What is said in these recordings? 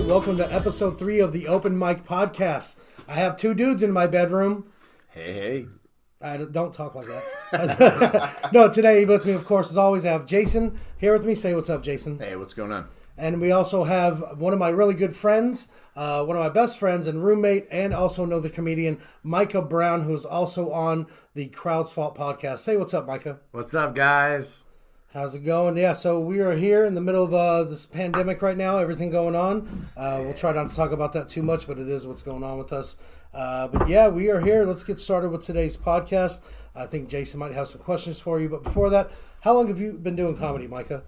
Welcome to episode 3 of the Open Mic Podcast. I have two dudes in my bedroom. Hey. Don't talk like that. No, today with me, of course, as always, I have Jason here with me. Say what's up, Jason. Hey, what's going on? And we also have one of my really good friends, one of my best friends and roommate, and also another comedian, Micah Brown, who is also on the Crowd's Fault podcast. Say what's up, Micah. What's up, guys? How's it going? Yeah, so we are here in the middle of this pandemic right now, everything going on. We'll try not to talk about that too much, but it is what's going on with us. But yeah, we are here. Let's get started with today's podcast. I think Jason might have some questions for you. But before that, how long have you been doing comedy, Micah?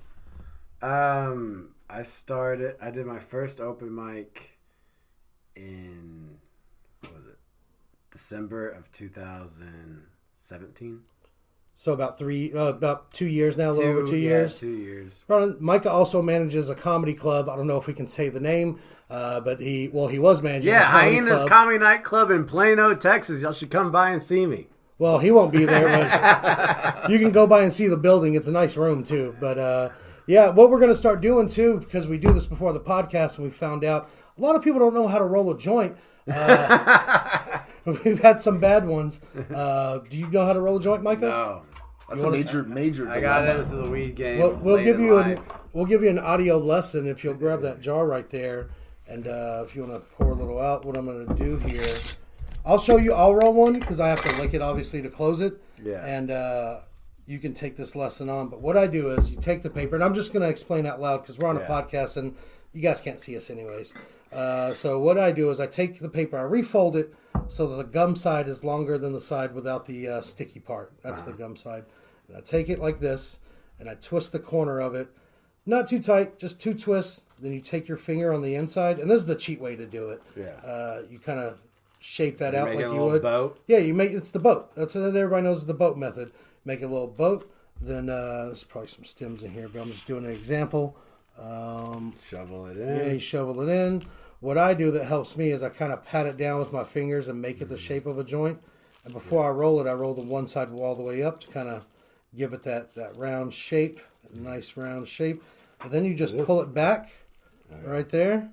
I did my first open mic in, December of 2017. So about 2 years now, a little over 2 years. 2 years. Micah also manages a comedy club. I don't know if we can say the name, but he was managing a comedy Hyenas club. Comedy Night Club in Plano, Texas. Y'all should come by and see me. Well, he won't be there, but you can go by and see the building. It's a nice room, too. But, yeah, what we're going to start doing, too, because we do this before the podcast, and we found out a lot of people don't know how to roll a joint. We've had some bad ones. Do you know how to roll a joint, Micah? No. That's a major. I got into the weed game. We'll give you an audio lesson if you'll grab that jar right there, and if you want to pour a little out. What I'm going to do here, I'll show you. I'll roll one because I have to lick it obviously to close it. Yeah. And you can take this lesson on. But what I do is you take the paper, and I'm just going to explain out loud because we're on a podcast and you guys can't see us anyways. So what I do is I take the paper, I refold it so that the gum side is longer than the side without the sticky part. That's the gum side. And I take it like this, and I twist the corner of it. Not too tight, just 2 twists. Then you take your finger on the inside, and this is the cheat way to do it. Yeah. You kind of shape that out like you would. Boat. Yeah, it's the boat. That's what everybody knows is the boat method. Make a little boat. Then there's probably some stems in here, but I'm just doing an example. Shovel it in. Yeah, you shovel it in. What I do that helps me is I kind of pat it down with my fingers and make it the shape of a joint. And before I roll it, I roll the one side all the way up to kind of give it that round shape, nice round shape. And then you just pull it back right there,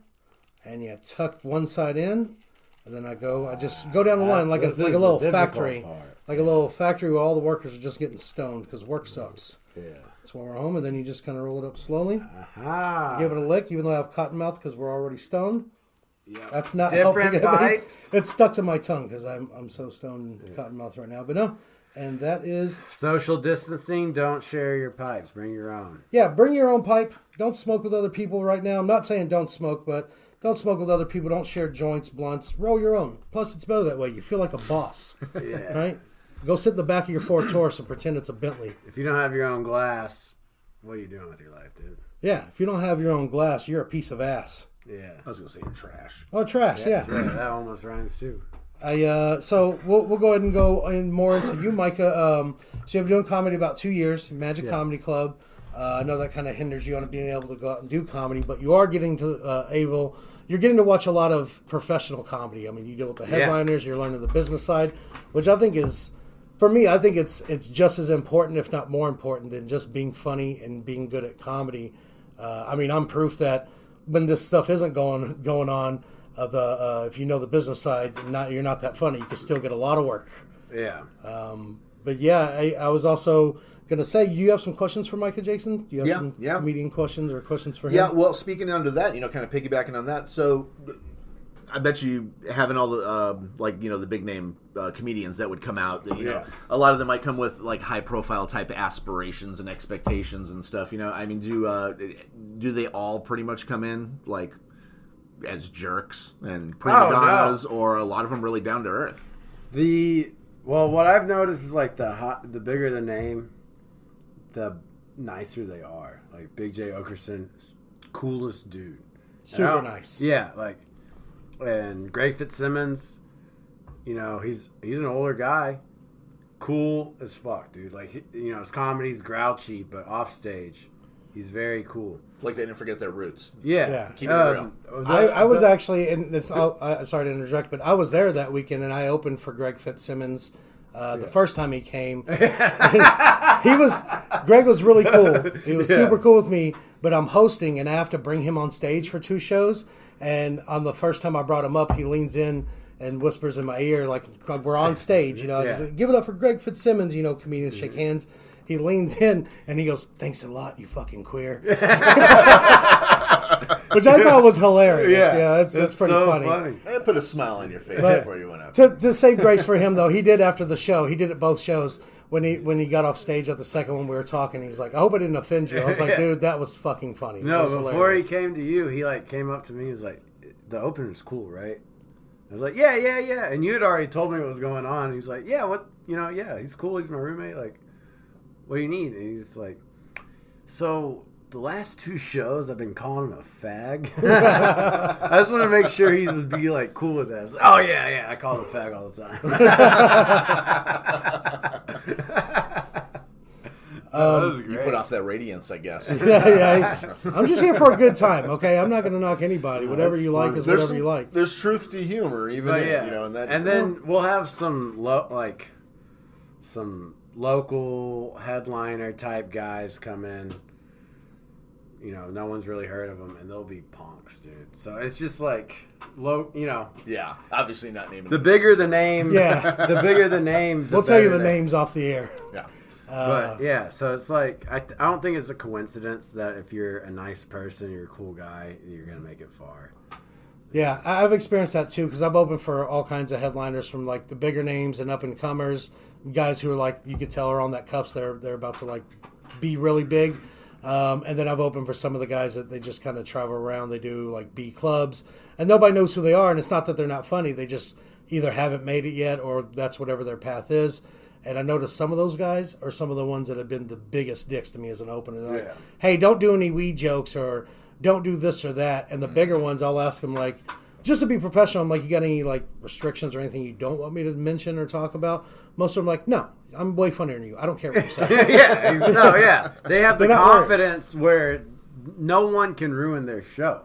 and you tuck one side in. And then I just go down the line like a little factory. Like a little factory where all the workers are just getting stoned because work sucks. Yeah. That's when we're home, and then you just kind of roll it up slowly. Aha. Give it a lick, even though I have cotton mouth because we're already stoned. Yep. That's not different helping. bites. It's stuck to my tongue because I'm so stoned and cotton mouth right now. But no, and that is Social distancing. Don't share your pipes. Bring your own. yeah. Bring your own pipe. Don't smoke with other people right now. I'm not saying don't smoke, but don't smoke with other people. Don't share joints, blunts. Roll your own. Plus, it's better that way. You feel like a boss, Yeah. right? Go sit in the back of your Ford Taurus and pretend it's a Bentley. If you don't have your own glass, what are you doing with your life, dude? Yeah, if you don't have your own glass, you're a piece of ass. Yeah. I was going to say trash. Oh, trash, yeah. That almost rhymes too. So we'll go ahead and go in more into you, Micah. So you've been doing comedy about 2 years, Magic Comedy Club. I know that kind of hinders you on being able to go out and do comedy, but you are getting to you're getting to watch a lot of professional comedy. I mean, you deal with the headliners, you're learning the business side, which I think is, for me, I think it's just as important, if not more important, than just being funny and being good at comedy. I mean, I'm proof that when this stuff isn't going on, if you know the business side, you're not that funny. You can still get a lot of work. Yeah. But yeah, I was also going to say, you have some questions for Micah, Jason? Do you have some comedian questions or questions for him? Yeah, well, speaking under that, kind of piggybacking on that, so I bet you having all the, the big name comedians that would come out, know, a lot of them might come with, like, high-profile type aspirations and expectations and stuff, I mean, do they all pretty much come in, like, as jerks and prima donnas, or a lot of them really down to earth? What I've noticed is, like, the bigger the name, the nicer they are. Like Big J Okerson, coolest dude. Super nice. Yeah, like, and Greg Fitzsimmons, he's an older guy, cool as fuck, dude. Like, his comedy's grouchy, but off stage, he's very cool. Like they didn't forget their roots. Yeah. Keep it real. I was actually, and sorry to interject, but I was there that weekend, and I opened for Greg Fitzsimmons The first time he came, Greg was really cool. He was super cool with me, but I'm hosting and I have to bring him on stage for 2 shows. And on the first time I brought him up, he leans in and whispers in my ear, like, we're on stage, just, give it up for Greg Fitzsimmons, comedians shake hands. He leans in and he goes, "Thanks a lot, you fucking queer." Which I thought was hilarious. Yeah, that's pretty funny. It put a smile on your face before you went up. To save grace for him, though, he did after the show. He did it both shows. When he got off stage at the second one, we were talking. He's like, "I hope I didn't offend you." I was like, "Dude, that was fucking funny." No, before he came to you, he came up to me. He was like, "The opener's cool, right?" I was like, yeah. And you had already told me what was going on. He was like, "Yeah, what? Yeah, he's cool. He's my roommate. Like, what do you need?" And he's like, "So the last 2 shows, I've been calling him a fag." I just want to make sure he would be cool with that. I was like, "Oh yeah, I call him a fag all the time." That was great. You put off that radiance, I guess. Yeah. I'm just here for a good time, okay? I'm not going to knock anybody. Whatever you like is whatever you like. There's truth to humor, even and then we'll have some local headliner type guys come in. No one's really heard of them, and they'll be punks, dude. So it's just Yeah, obviously not naming the bigger the name. Yeah, the bigger the name. We'll tell you the names off the air. Yeah. But so it's I don't think it's a coincidence that if you're a nice person, you're a cool guy, you're gonna make it far. Yeah, I've experienced that too because I've opened for all kinds of headliners from the bigger names and up and comers, guys who are you could tell are on that cups. They're about to be really big, and then I've opened for some of the guys that they just kind of travel around. They do B clubs, and nobody knows who they are. And it's not that they're not funny; they just either haven't made it yet or that's whatever their path is. And I noticed some of those guys are some of the ones that have been the biggest dicks to me as an opener. They're hey, don't do any weed jokes or don't do this or that. And the bigger ones, I'll ask them, just to be professional, I'm you got any, restrictions or anything you don't want me to mention or talk about? Most of them no, I'm way funnier than you. I don't care what you say. They have the confidence where no one can ruin their show.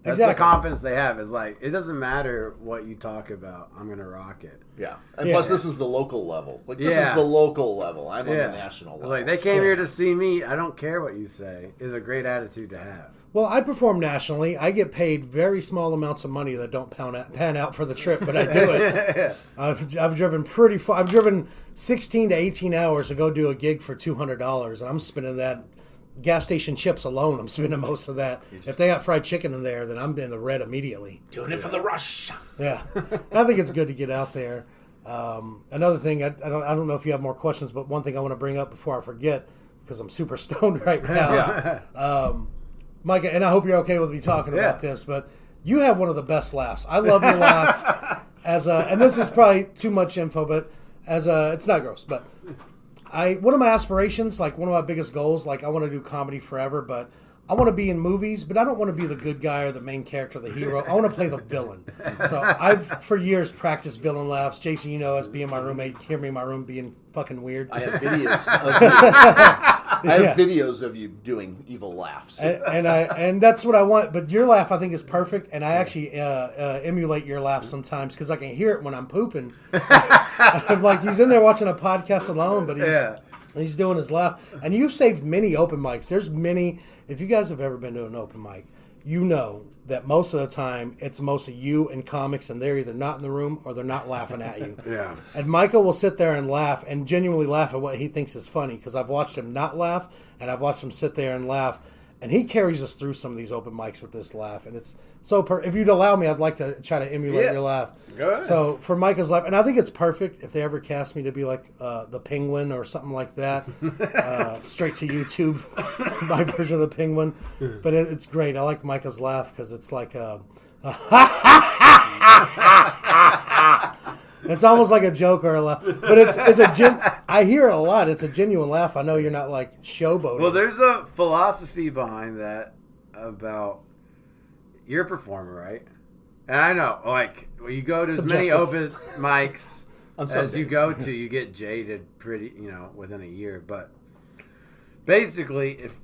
That's the confidence they have. Is it doesn't matter what you talk about. I'm going to rock it. Yeah. And plus, this is the local level. This is the local level. I'm on the national level. They came here to see me. I don't care what you say. Is a great attitude to have. Well, I perform nationally. I get paid very small amounts of money that don't pan out for the trip, but I do it. I've driven pretty far. I've driven 16 to 18 hours to go do a gig for $200, and I'm spending that. Gas station chips alone, I'm spending most of that. If they got fried chicken in there, then I'm in the red immediately. Doing it for the rush. Yeah. I think it's good to get out there. Another thing, I don't know if you have more questions, but one thing I want to bring up before I forget, because I'm super stoned right now. Micah, and I hope you're okay with me talking about this, but you have one of the best laughs. I love your laugh. And this is probably too much info, but it's not gross, but one of my aspirations, one of my biggest goals, I want to do comedy forever, but I want to be in movies, but I don't want to be the good guy or the main character, the hero. I want to play the villain. So I've, for years, practiced villain laughs. Jason, as being my roommate, hear me in my room being fucking weird. I have videos of videos of you doing evil laughs. And that's what I want. But your laugh, I think, is perfect. And I actually emulate your laugh sometimes because I can hear it when I'm pooping. I'm he's in there watching a podcast alone, but he's doing his laugh. And you've saved many open mics. There's many. If you guys have ever been to an open mic, you know that most of the time it's mostly you and comics, and they're either not in the room or they're not laughing at you. Yeah. And Michael will sit there and laugh and genuinely laugh at what he thinks is funny because I've watched him not laugh and I've watched him sit there and laugh. And he carries us through some of these open mics with this laugh. And it's so if you'd allow me, I'd like to try to emulate your laugh. Go ahead. So for Michael's laugh, and I think it's perfect if they ever cast me to be the Penguin or something like that. Straight to YouTube, my version of the Penguin. But it's great. I like Michael's laugh because it's it's almost like a joke or a laugh, but I hear it a lot. It's a genuine laugh. I know you're not showboating. Well, there's a philosophy behind that about you're a performer, right? And I know, when you go to as many open mics as you go to, you get jaded pretty, within a year. But basically, if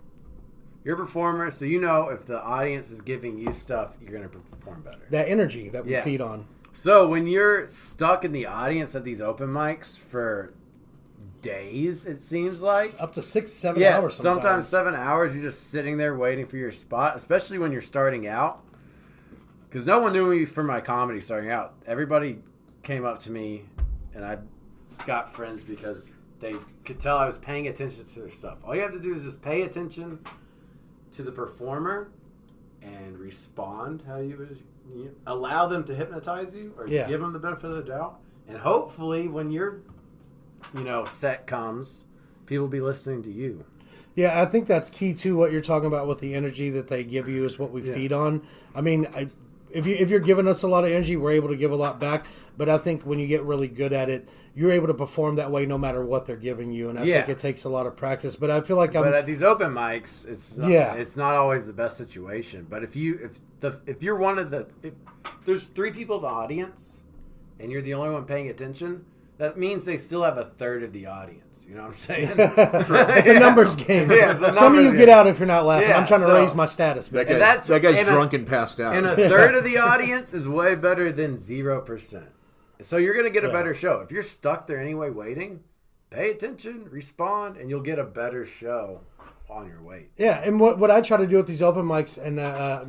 you're a performer, so if the audience is giving you stuff, you're going to perform better. That energy that we feed on. So when you're stuck in the audience at these open mics for days, it seems like Up to 6-7 hours sometimes 7 hours, you're just sitting there waiting for your spot, especially when you're starting out. Because no one knew me for my comedy starting out. Everybody came up to me, and I got friends because they could tell I was paying attention to their stuff. All you have to do is just pay attention to the performer and respond how you would allow them to hypnotize you or give them the benefit of the doubt. And hopefully when your set comes, people will be listening to you. Yeah, I think that's key to what you're talking about with the energy that they give you is what we feed on. I mean, if you're giving us a lot of energy, we're able to give a lot back. But I think when you get really good at it, you're able to perform that way no matter what they're giving you. And I think it takes a lot of practice. But I feel like But at these open mics, it's not always the best situation. But if you're one of if there's 3 people in the audience and you're the only one paying attention, that means they still have a third of the audience. You know what I'm saying? It's a numbers game. Yeah, some of you get out if you're not laughing. Yeah, I'm trying to raise my status. That guy's drunk and passed out. And a third of the audience is way better than 0%. So you're going to get a better show. If you're stuck there anyway waiting, pay attention, respond, and you'll get a better show on your way. Yeah, and what I try to do with these open mics, and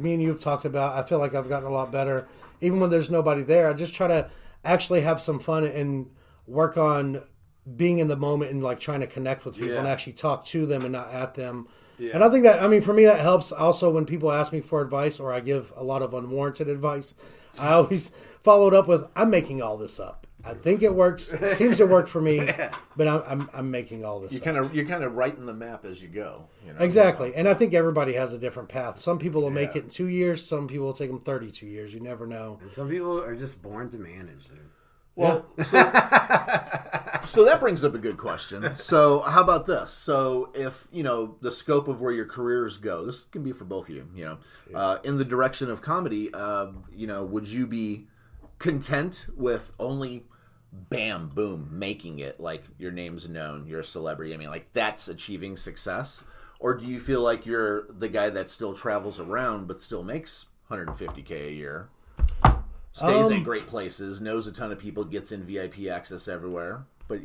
me and you have talked about, I feel like I've gotten a lot better. Even when there's nobody there, I just try to actually have some fun and work on being in the moment and like trying to connect with people and actually talk to them and not at them. Yeah. And I think that, I mean, for me, that helps also when people ask me for advice or I give a lot of unwarranted advice. I always follow it up with, I'm making all this up. I think it works. It seems to work for me, but I'm making all this up. You're kind of writing the map as you go. Exactly. And I think everybody has a different path. Some people will make it in 2 years. Some people will take them 32 years. You never know. And some people are just born to manage, dude. Well, so that brings up a good question. So how about this? So if, the scope of where your careers go, this can be for both of you, in the direction of comedy, would you be content with only bam, boom, making it, like your name's known, you're a celebrity? I mean, like that's achieving success? Or do you feel like you're the guy that still travels around but still makes $150K a year? Stays in great places, knows a ton of people, gets in VIP access everywhere. But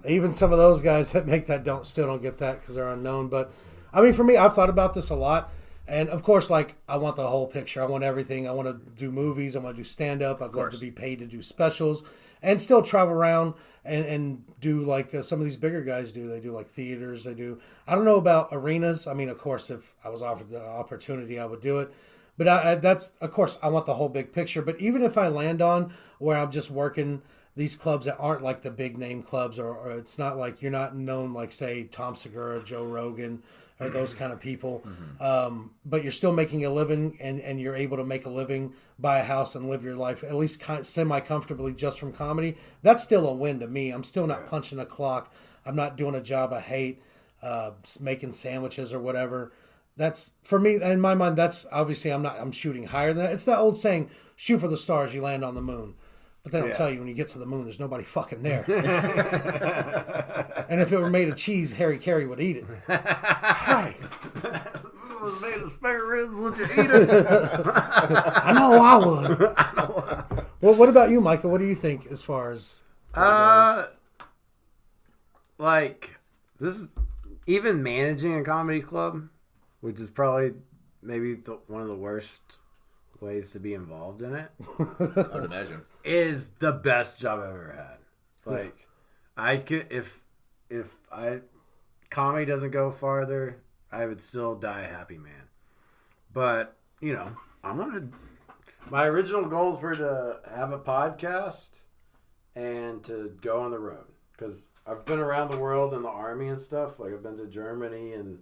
even some of those guys that make that still don't get that because they're unknown. But I mean, for me, I've thought about this a lot, and of course, like I want the whole picture. I want everything. I want to do movies. I want to do stand up. I'd love to be paid to do specials and still travel around and do like some of these bigger guys do. They do like theaters. They do. I don't know about arenas. I mean, of course, if I was offered the opportunity, I would do it. But that's, of course, I want the whole big picture. But even if I land on where I'm just working these clubs that aren't like the big name clubs, or it's not like you're not known like, say, Tom Segura, Joe Rogan, or those kind of people, but you're still making a living and you're able to make a living, buy a house and live your life at least semi-comfortably just from comedy, that's still a win to me. I'm still not punching a clock. I'm not doing a job I hate, making sandwiches or whatever. That's, for me, in my mind, that's obviously I'm shooting higher than that. It's that old saying, shoot for the stars, you land on the moon. But they don't tell you when you get to the moon, there's nobody fucking there. And if it were made of cheese, Harry Carey would eat it. Hi. It was made of spare ribs, would you eat it? I know I would. Well, what about you, Micah? What do you think as far as... like, this is... Even managing a comedy club, which is probably maybe one of the worst ways to be involved in it. I would imagine. Is the best job I've ever had. Like, I could, if comedy doesn't go farther, I would still die a happy man. But, my original goals were to have a podcast and to go on the road. Because I've been around the world in the army and stuff. Like, I've been to Germany and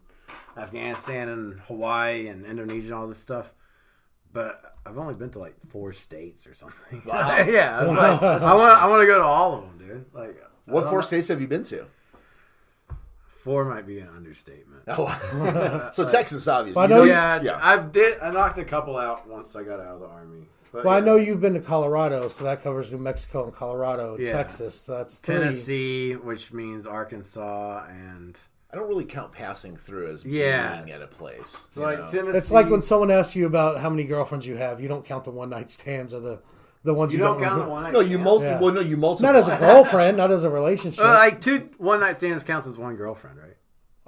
Afghanistan and Hawaii and Indonesia and all this stuff. But I've only been to like 4 states or something. Wow. Yeah. I want to go to all of them, dude. Like, what 4 states have you been to? 4 might be an understatement. Oh. So Texas, obviously. Well, I knocked a couple out once I got out of the army. But, I know you've been to Colorado, so that covers New Mexico and Colorado and Texas. So that's 3. Tennessee, which means Arkansas, and I don't really count passing through as being at a place. So like Tennessee, it's like when someone asks you about how many girlfriends you have, you don't count the one night stands or the The ones You don't count the one night. No, you multi. Yeah. Well, no, you multiply. Not as a girlfriend, not as a relationship. Like 2 one-night stands counts as one girlfriend, right?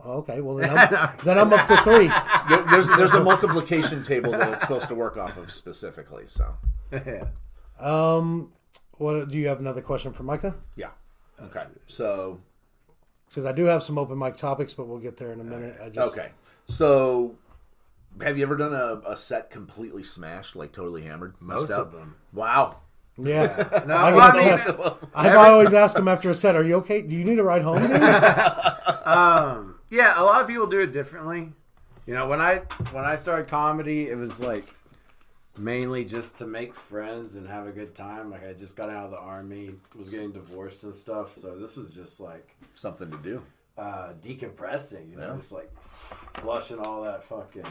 Okay, well then I'm up to 3. There's a multiplication table that it's supposed to work off of specifically. So, Yeah. What do you have another question for Micah? yeah. Okay. So, Because I do have some open mic topics, but we'll get there in a minute. okay. So, have you ever done a set completely smashed, like totally hammered, messed Most up? of them. Wow. Yeah. No, I I gotta mean, test. I always ask them after a set, "Are you okay? Do you need a ride home?" Dude? yeah, a lot of people do it differently. You know, when I started comedy, it was like mainly just to make friends and have a good time. Like I just got out of the army, was getting divorced and stuff, so this was just like Something to do. decompressing. You know, just like flushing all that fucking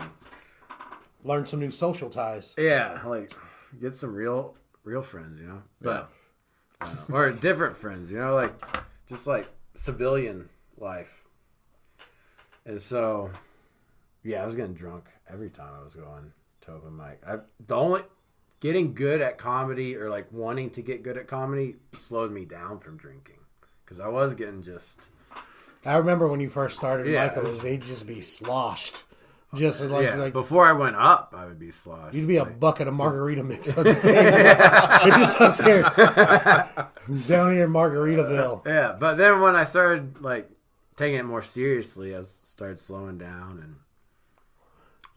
Learn some new social ties. like get some real friends. You know, but or different friends. You know, like just like civilian life. And so, yeah, I was getting drunk every time I was going to open mic. The only getting good at comedy or like wanting to get good at comedy slowed me down from drinking because I was getting just. I remember when you first started, Yeah. Michael, they'd just be sloshed. Just like Before I went up, I would be sloshed. you'd be a bucket of margarita mix on stage. You're just up there down here in Margaritaville. Yeah, but then when I started like taking it more seriously, I started slowing down, and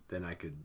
then I could,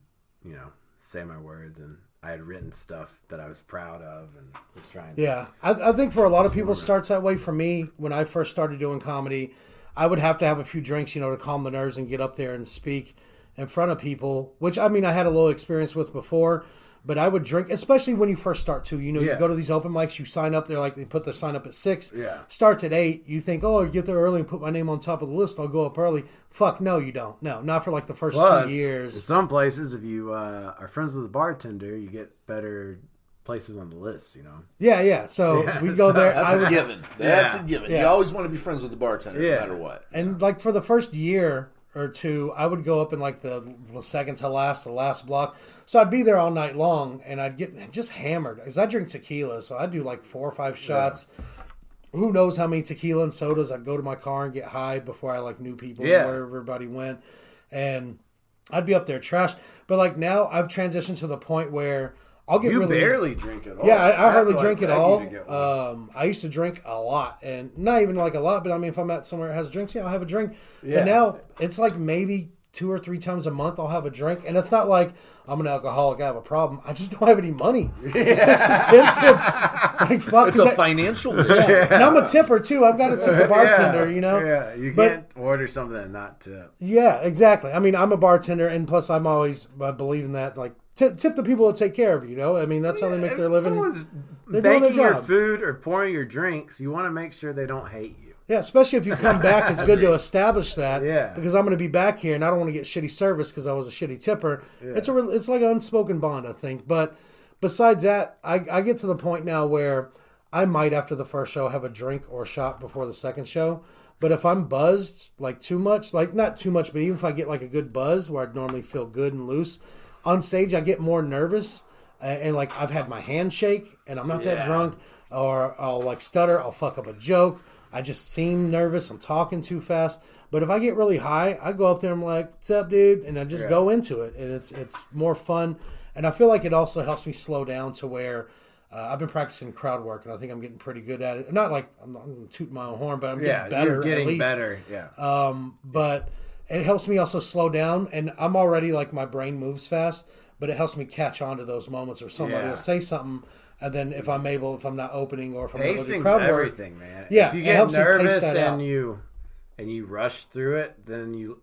say my words, and I had written stuff that I was proud of, and was trying to. Yeah, I think for a lot of people, it starts that way. For me, when I first started doing comedy, I would have to have a few drinks, to calm the nerves and get up there and speak in front of people, which, I mean, I had a little experience with before, but I would drink, especially when you first start too. You go to these open mics, you sign up, they're like, they put their sign up at 6, starts at 8, you think, oh, you get there early and put my name on top of the list, I'll go up early. Fuck, no, you don't. No, not for like the first 2 years. In some places, if you are friends with a bartender, you get better places on the list, Yeah. So we go there. That's a given. That's a given. Yeah. You always want to be friends with the bartender, no matter what. And like for the first year or two, I would go up in like the second to last, the last block. So I'd be there all night long, and I'd get just hammered because I drink tequila. So I'd do like 4 or 5 shots. Who knows how many tequila and sodas? I'd go to my car and get high before I like knew people where everybody went, and I'd be up there trash. But like now, I've transitioned to the point where I'll get really barely drink at all. Yeah, I hardly have to, drink like, at beg all. you to get one. I used to drink a lot, and not even like a lot, but I mean, if I'm at somewhere that has drinks, I'll have a drink. Yeah. But now it's like maybe 2 or 3 times a month I'll have a drink, and it's not like I'm an alcoholic, I have a problem. I just don't have any money. It's just expensive. Like fuck, It's a financial issue. and I'm a tipper too. I've got to tip the bartender, Yeah, you can't order something and not tip. Yeah, exactly. I mean, I'm a bartender, and plus I'm always believe in that, like, tip the people that take care of you, I mean, that's how they make their living. Someone's They're doing their baking your job. food or pouring your drinks, you want to make sure they don't hate you. Yeah, especially if you come back, it's good to establish that. Yeah. Because I'm going to be back here, and I don't want to get shitty service because I was a shitty tipper. Yeah. It's like an unspoken bond, I think. But besides that, I get to the point now where I might, after the first show, have a drink or a shot before the second show. But if I'm buzzed, like too much, like not too much, but even if I get like a good buzz where I'd normally feel good and loose, on stage I get more nervous. And like I've had my hand shake, and I'm not that drunk, or I'll like stutter, I'll fuck up a joke. I just seem nervous. I'm talking too fast. But if I get really high, I go up there and I'm like, what's up, dude? And I just go into it. And it's more fun. And I feel like it also helps me slow down to where I've been practicing crowd work, and I think I'm getting pretty good at it. Not like I'm not tooting my own horn, but I'm getting better. You're getting at least. better, yeah. But it helps me also slow down. And I'm already like my brain moves fast, but it helps me catch on to those moments where somebody will say something. And then if I'm not opening, or if I'm able to do crowd work, everything, man. Yeah, if you it get helps me pace nervous that out. and you rush through it, then you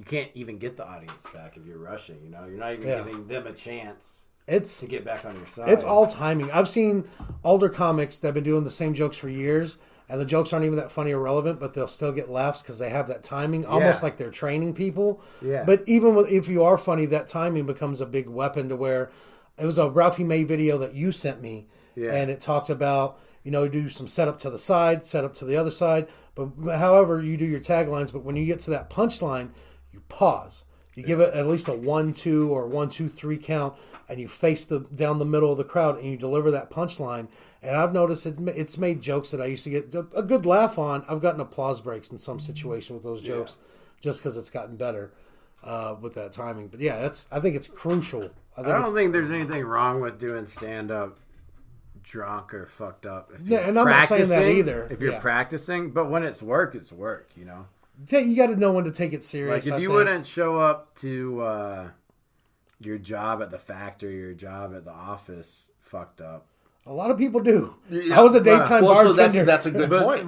can't even get the audience back if you're rushing. You're not even giving them a chance to get back on your side. It's all timing. I've seen older comics that have been doing the same jokes for years, and the jokes aren't even that funny or relevant, but they'll still get laughs because they have that timing, almost like they're training people. Yeah. But even if you are funny, that timing becomes a big weapon to where it was a Ralphie May video that you sent me, and it talked about, do some setup to the side, setup to the other side, but however you do your taglines, but when you get to that punchline, you pause. You give it at least a 1-2 or 1-2-3 count, and you face down the middle of the crowd, and you deliver that punchline. And I've noticed it's made jokes that I used to get a good laugh on. I've gotten applause breaks in some situation with those jokes, just because it's gotten better with that timing. But yeah, I think it's crucial. I don't think there's anything wrong with doing stand up drunk or fucked up. And I'm not saying that either. If you're practicing, but when it's work, it's work. You know. You got to know when to take it serious. Like if you wouldn't show up to your job at the factory, your job at the office, fucked up. A lot of people do. I was a daytime bartender. So that's a good point.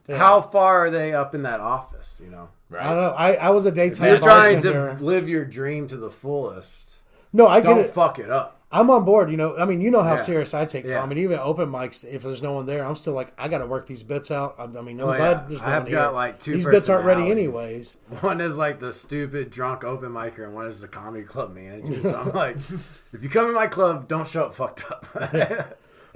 How far are they up in that office? You know, right. I don't know. I was a daytime You're trying bartender. to live your dream to the fullest. No, I get it. Don't fuck it up. I'm on board. You know, I mean, you know how serious I take comedy. Even open mics, if there's no one there, I'm still like, I got to work these bits out. I mean, I'm glad there's no one here. Like 2 these bits aren't ready anyways. One is like the stupid drunk open micer, and one is the comedy club manager. So I'm like, if you come in my club, don't show up fucked up.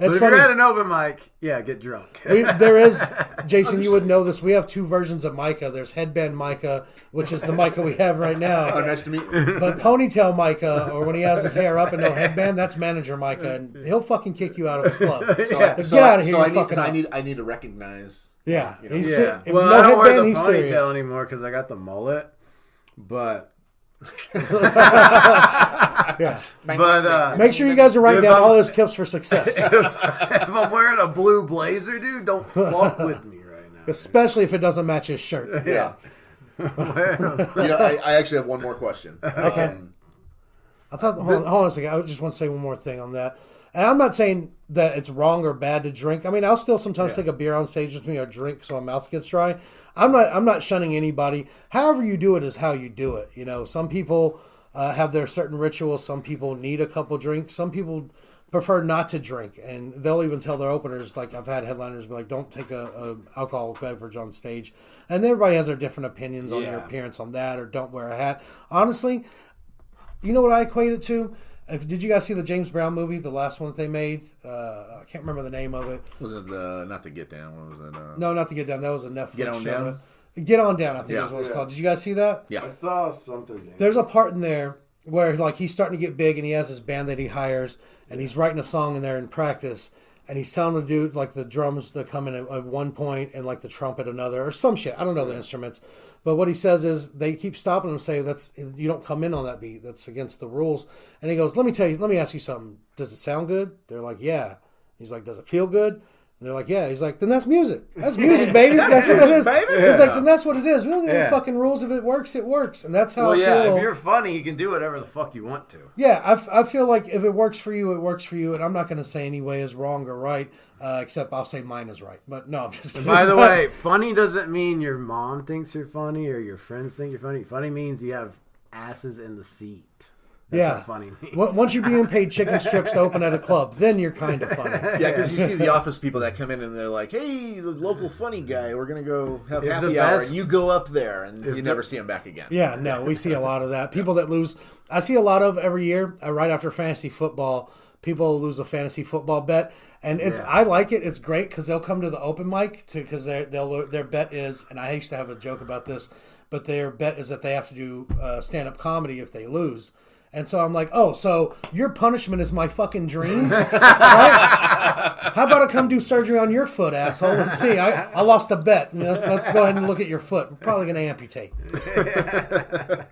But if you're at an open mic, get drunk. There is, Jason, you would know this. We have 2 versions of Micah. There's Headband Micah, which is the Micah we have right now. Oh, nice to meet you. But Ponytail Micah, or when he has his hair up and no headband, that's Manager Micah, and he'll fucking kick you out of his club. Get out of here! I need to recognize. Yeah, you know? If well, no I don't wear headband, the ponytail anymore because I got the mullet, but. But make sure you guys are writing down all those tips for success. If I'm wearing a blue blazer, dude, don't fuck with me right now. Especially if it doesn't match his shirt. Yeah. I actually have one more question. Okay. Hold on a second. I just want to say one more thing on that. And I'm not saying that it's wrong or bad to drink. I mean, I'll still sometimes take a beer on stage with me or drink so my mouth gets dry. I'm not shunning anybody. However you do it is how you do it. You know, some people have their certain rituals. Some people need a couple drinks. Some people prefer not to drink, and they'll even tell their openers, like I've had headliners be like, don't take a alcoholic beverage on stage. And everybody has their different opinions on your appearance on that, or don't wear a hat. Honestly, you know what I equate it to? Did you guys see the James Brown movie, the last one that they made? I can't remember the name of it. Was it not to Get Down? What was it? No, not to Get Down. That was a Netflix Get On show. Down? Get On Down, I think is what it's called. Did you guys see that? Yeah. I saw something. There's a part in there where like he's starting to get big and he has his band that he hires and he's writing a song in there in practice and he's telling the dude like the drums to come in at one point and like the trumpet another or some shit. I don't know the instruments. But what he says is they keep stopping him and say you don't come in on that beat. That's against the rules. And he goes, let me ask you something. Does it sound good? They're like, yeah. He's like, does it feel good? And they're like, yeah. He's like, then that's music. That's music, baby. That's what that is. He's like, then that's what it is. We don't give any fucking rules. If it works, it works. And that's how I feel. If you're funny, you can do whatever the fuck you want to. Yeah, I feel like if it works for you, it works for you. And I'm not going to say any way is wrong or right, except I'll say mine is right. But no, I'm just kidding. By the way, funny doesn't mean your mom thinks you're funny or your friends think you're funny. Funny means you have asses in the seat. That's what funny means. Once you're being paid chicken strips to open at a club, then you're kind of funny. Yeah, because you see the office people that come in and they're like, hey, the local funny guy, we're going to go have happy hour. And you go up there and you never see him back again. Yeah, no, we see a lot of that. People that lose, I see a lot of every year, right after fantasy football, people lose a fantasy football bet. And I like it. It's great because they'll come to the open mic because their bet is, and I used to have a joke about this, but their bet is that they have to do stand-up comedy if they lose. And so I'm like, oh, so your punishment is my fucking dream? Right? How about I come do surgery on your foot, asshole? Let's see. I lost a bet. Let's go ahead and look at your foot. We're probably going to amputate.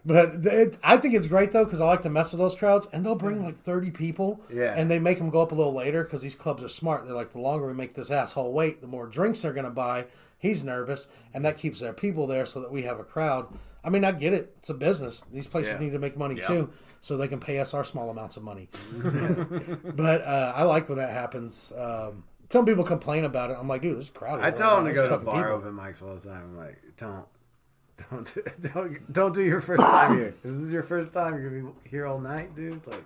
But I think it's great, though, because I like to mess with those crowds. And they'll bring like 30 people. Yeah. And they make them go up a little later because these clubs are smart. They're like, the longer we make this asshole wait, the more drinks they're going to buy. He's nervous. And that keeps their people there so that we have a crowd. I mean, I get it. It's a business. These places need to make money, too. So they can pay us our small amounts of money. But I like when that happens. Some people complain about it. I'm like, dude, this is crowded. I tell them to go to bar open mics all the time. I'm like, don't do your first time here. If this is your first time, you're gonna be here all night, dude. Like,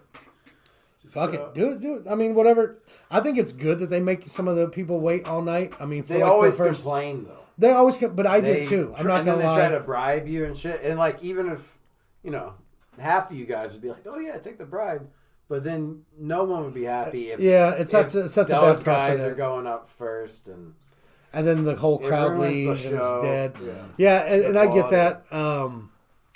fuck it, do it. I mean, whatever. I think it's good that they make some of the people wait all night. I mean, they always complain though. They always, but I did too. I'm not gonna lie. They try to bribe you and shit. And like, even if half of you guys would be like, oh yeah, take the bribe. But then no one would be happy if it sets a bad guys precedent. are going up first and then the whole crowd leaves and it's dead. Yeah, and I get that.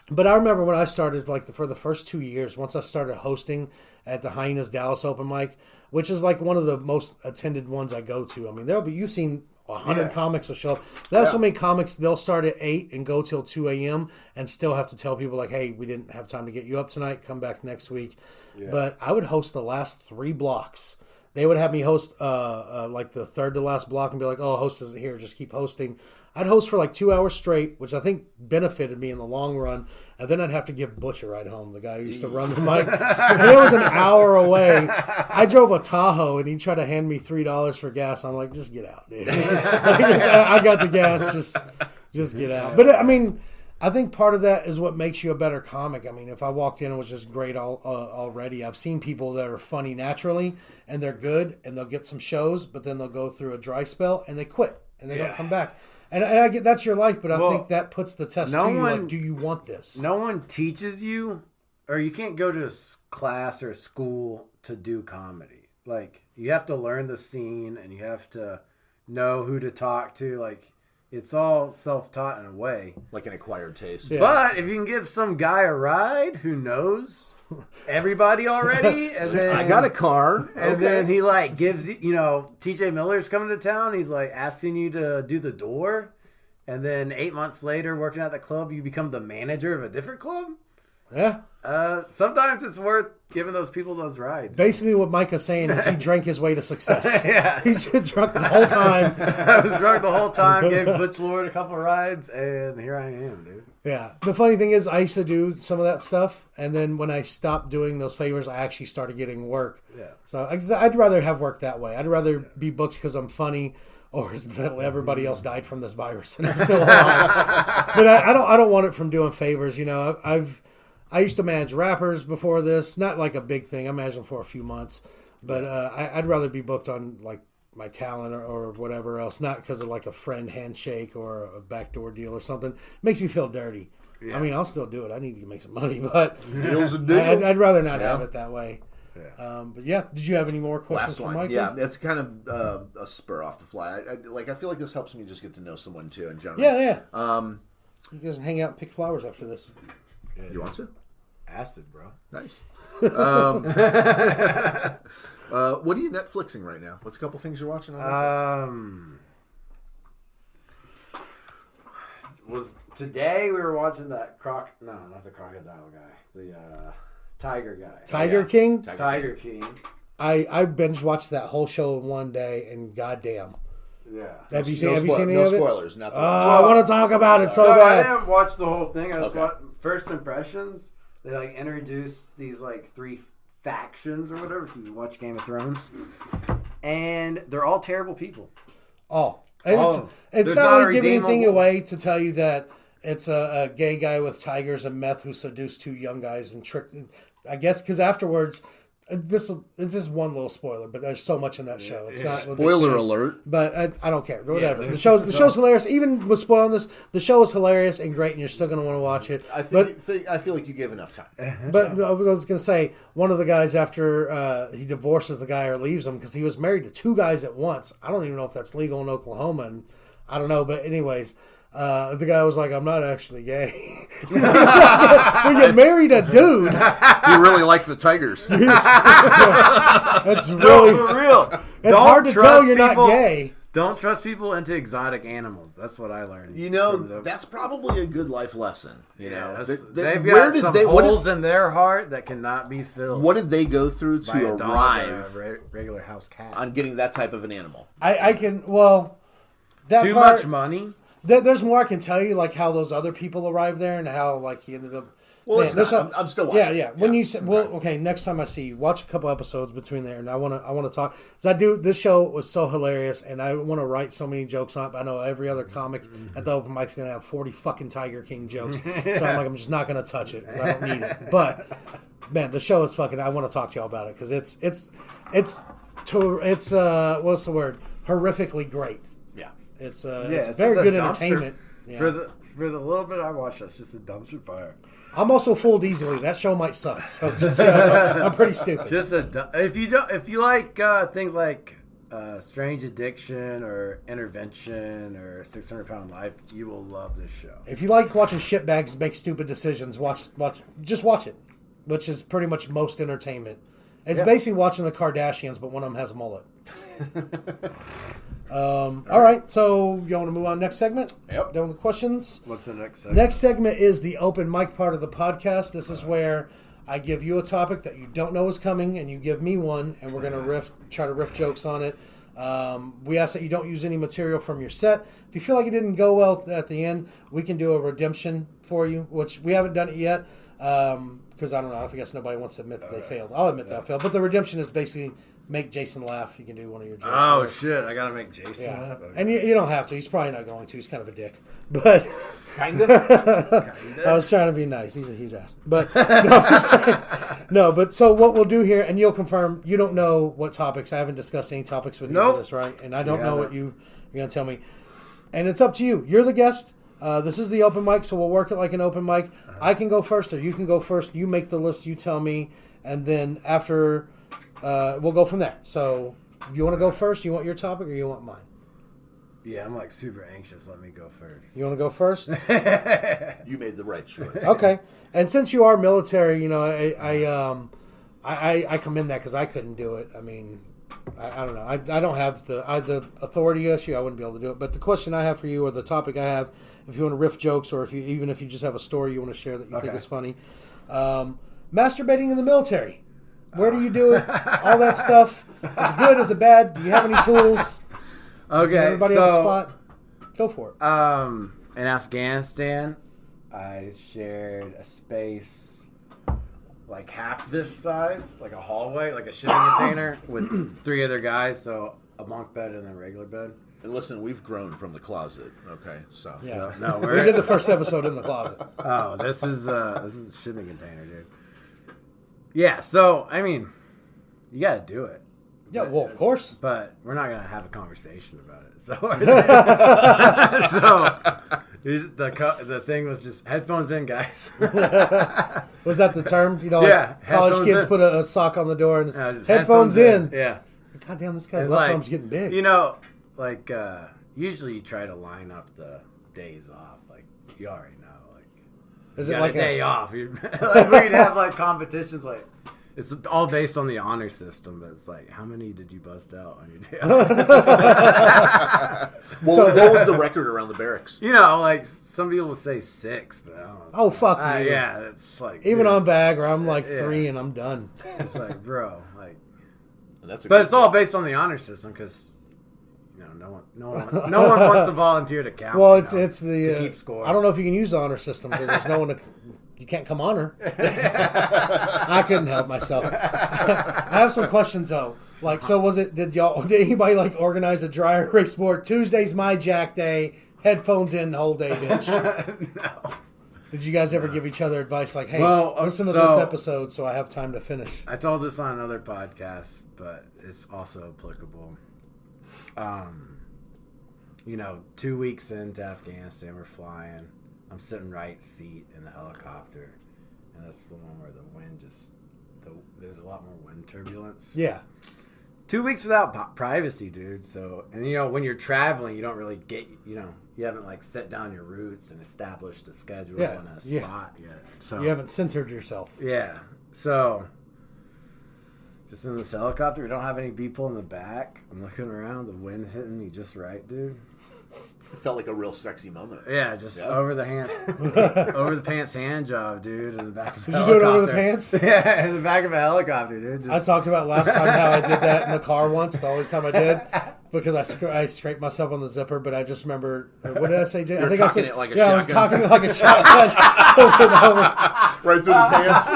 But I remember when I started, like for the first 2 years, once I started hosting at the Hyenas Dallas open mic, which is like one of the most attended ones I go to. I mean, you've seen 100 comics will show up. There's so many comics, they'll start at 8 and go till 2 a.m. and still have to tell people like, hey, we didn't have time to get you up tonight. Come back next week. Yeah. But I would host the last 3 blocks. They would have me host like the third to last block and be like, oh, host isn't here. Just keep hosting. I'd host for like 2 hours straight, which I think benefited me in the long run. And then I'd have to give Butch a ride home, the guy who used to run the mic. And it was an hour away. I drove a Tahoe, and he tried to hand me $3 for gas. I'm like, just get out, dude. I got the gas. Just get out. But, I mean, I think part of that is what makes you a better comic. I mean, if I walked in and was just great already, I've seen people that are funny naturally, and they're good, and they'll get some shows, but then they'll go through a dry spell, and they quit, and they don't come back. And I get that's your life, but I think that puts the test to you. Like, do you want this? No one teaches you, or you can't go to a class or a school to do comedy. Like, you have to learn the scene, and you have to know who to talk to. Like, it's all self-taught in a way. Like an acquired taste. Yeah. But if you can give some guy a ride who knows everybody already, and then I got a car, and then he like gives you, TJ Miller's coming to town. He's like asking you to do the door, and then 8 months later, working at the club, you become the manager of a different club. Yeah. Sometimes it's worth giving those people those rides. Basically, what Micah's saying is he drank his way to success. Yeah. He's been drunk the whole time. I was drunk the whole time, gave Butch Lord a couple rides, and here I am, dude. Yeah. The funny thing is, I used to do some of that stuff, and then when I stopped doing those favors, I actually started getting work. Yeah. So I'd rather have work that way. I'd rather be booked because I'm funny, or that everybody else died from this virus and I'm still alive. But I don't want it from doing favors. I used to manage rappers before this, not like a big thing. I managed them for a few months, but I'd rather be booked on like my talent or whatever else, not because of like a friend handshake or a backdoor deal or something. It makes me feel dirty. Yeah. I mean, I'll still do it. I need to make some money, but I'd rather not have it that way. Yeah. But yeah, did you have any more questions for Mike? Yeah, it's kind of a spur off the fly. I feel like this helps me just get to know someone too in general. Yeah. You guys hang out and pick flowers after this. Yeah, you want to? Acid, bro. Nice. What are you Netflixing right now? What's a couple things you're watching on Netflix? Today we were watching that not the crocodile guy, the tiger guy. Tiger King? Tiger King. I binge watched that whole show in one day, and goddamn. Yeah. Have you seen any of it? No spoilers. Not I want to talk about it so bad. I didn't watch the whole thing. I just watched first impressions. They like introduce these like 3 factions or whatever. If you watch Game of Thrones, and they're all terrible people. It's not really giving anything away to tell you that it's a gay guy with tigers and meth who seduced 2 young guys and tricked. I guess because afterwards, it's just one little spoiler, but there's so much in that show. It's not spoiler alert. But I don't care. Whatever. The show's hilarious. Even with spoiling this, the show is hilarious and great, and you're still going to want to watch it. I feel like you gave enough time. But I was going to say, one of the guys after he divorces the guy or leaves him because he was married to 2 guys at once. I don't even know if that's legal in Oklahoma, and I don't know. But anyways. The guy was like, I'm not actually gay. When you married a dude. You really like the Tigers. That's really for real. It's hard to tell you're not gay. Don't trust people into exotic animals. That's what I learned. That's probably a good life lesson. They've got some holes in their heart that cannot be filled. What did they go through to arrive regular house cat on getting that type of an animal? That much money. There's more I can tell you, like how those other people arrived there and how like he ended up. Well, I'm still watching. Yeah. When you said, next time I see you, watch a couple episodes between there, and I want to talk. Because this show was so hilarious, and I want to write so many jokes on it. But I know every other comic at the open mic's gonna have 40 fucking TigerKing jokes, so I'm just not gonna touch it because I don't need it. But man, the show is fucking. I want to talk to y'all about it because it's what's the word? Horrifically great. It's very good entertainment. Yeah. For the little bit I watched, that's just a dumpster fire. I'm also fooled easily. That show might suck. So I'm pretty stupid. If you like things like Strange Addiction or Intervention or 600 Pound Life, you will love this show. If you like watching shitbags make stupid decisions, just watch it, which is pretty much most entertainment. It's basically watching the Kardashians, but one of them has a mullet. All right, so you want to move on next segment? Yep. Done with the questions? What's the next segment? Next segment is the open mic part of the podcast. This is where I give you a topic that you don't know is coming, and you give me one, and we're going to try to riff jokes on it. We ask that you don't use any material from your set. If you feel like it didn't go well at the end, we can do a redemption for you, which we haven't done it yet. Because I don't know, I guess nobody wants to admit that they failed. I'll admit that I failed. But the redemption is basically make Jason laugh. You can do one of your jokes. Oh, there. shit. I got to make Jason laugh. Okay. And you don't have to. He's probably not going to. He's kind of a dick. But Kind of. I was trying to be nice. He's a huge ass. But no, but so what we'll do here, and you'll confirm, you don't know what topics. I haven't discussed any topics with you for this, right? And I don't know what you're going to tell me. And it's up to you. You're the guest. This is the open mic, so we'll work it like an open mic. I can go first, or you can go first. You make the list, you tell me, and then after, we'll go from there. So, you want to go first? You want your topic, or you want mine? Yeah, I'm like super anxious. Let me go first. You want to go first? You made the right choice. Okay. And since you are military, you know, I commend that because I couldn't do it. I mean, I don't know. I don't have the authority issue. I wouldn't be able to do it. But the question I have for you, or the topic I have, if you want to riff jokes, or if you just have a story you want to share that you think is funny, masturbating in the military. Where do you do it? All that stuff. Is it good? Is it bad? Do you have any tools? Okay, Is everybody on the spot? Go for it. In Afghanistan, I shared a space like half this size, like a hallway, like a shipping container, with 3 other guys, so a bunk bed and a regular bed. And listen, we've grown from the closet. Okay, so Yeah. No, We did the first episode in the closet. Oh, this is a shipping container, dude. Yeah, so I mean, you got to do it. Yeah, well, of course. But we're not gonna have a conversation about it. So, the thing was just headphones in, guys. Was that the term? You know, Yeah, like college headphones kids in. put a sock on the door and it's Just headphones in. Yeah. God damn, this guy's And, left arm's getting big. You know, like usually you try to line up the days off. Like you already know. Like Is you it got like a day off? Like we'd have like competitions. Like it's all based on the honor system. But it's like, how many did you bust out on your day off? what was the record around the barracks? You know, like some people will say 6, but I don't know. Oh, fuck you. Yeah, it's like Even dude, on Viagra, I'm like Yeah. 3 and I'm done. it's like, bro, like. And that's a But good it's all based on the honor system because, you know, no one wants to volunteer to count. Well, you know, it's the to keep score. I don't know if you can use the honor system because there's no one to. You can't come on her. I couldn't help myself. I have some questions though. Like, so did anybody like organize a dry erase board? Tuesday's my jack day. Headphones in the whole day, bitch. No. Did you guys ever give each other advice like, hey, Well, listen to so- this episode so I have time to finish? I told this on another podcast, but it's also applicable. 2 weeks into Afghanistan, we're flying. I'm sitting right seat in the helicopter, and that's the one where the wind there's a lot more wind turbulence. Yeah. 2 weeks without privacy, dude. So, and when you're traveling, you don't really get, you haven't like set down your roots and established a schedule and a spot yet. So You haven't centered yourself. yeah. So just in this helicopter, we don't have any people in the back. I'm looking around, the wind hitting me just right, dude. It felt like a real sexy moment. Yeah, just over the pants hand job, dude, in the back of a Did you helicopter. do it over the pants? Yeah, in the back of a helicopter, dude. Just, I talked about last time how I did that in the car once, the only time I did, because I scraped myself on the zipper, but I just remember, what did I say, Jay? I think I said, it like a I was shotgun. cocking it like a shotgun. Over and over. Right through the pants.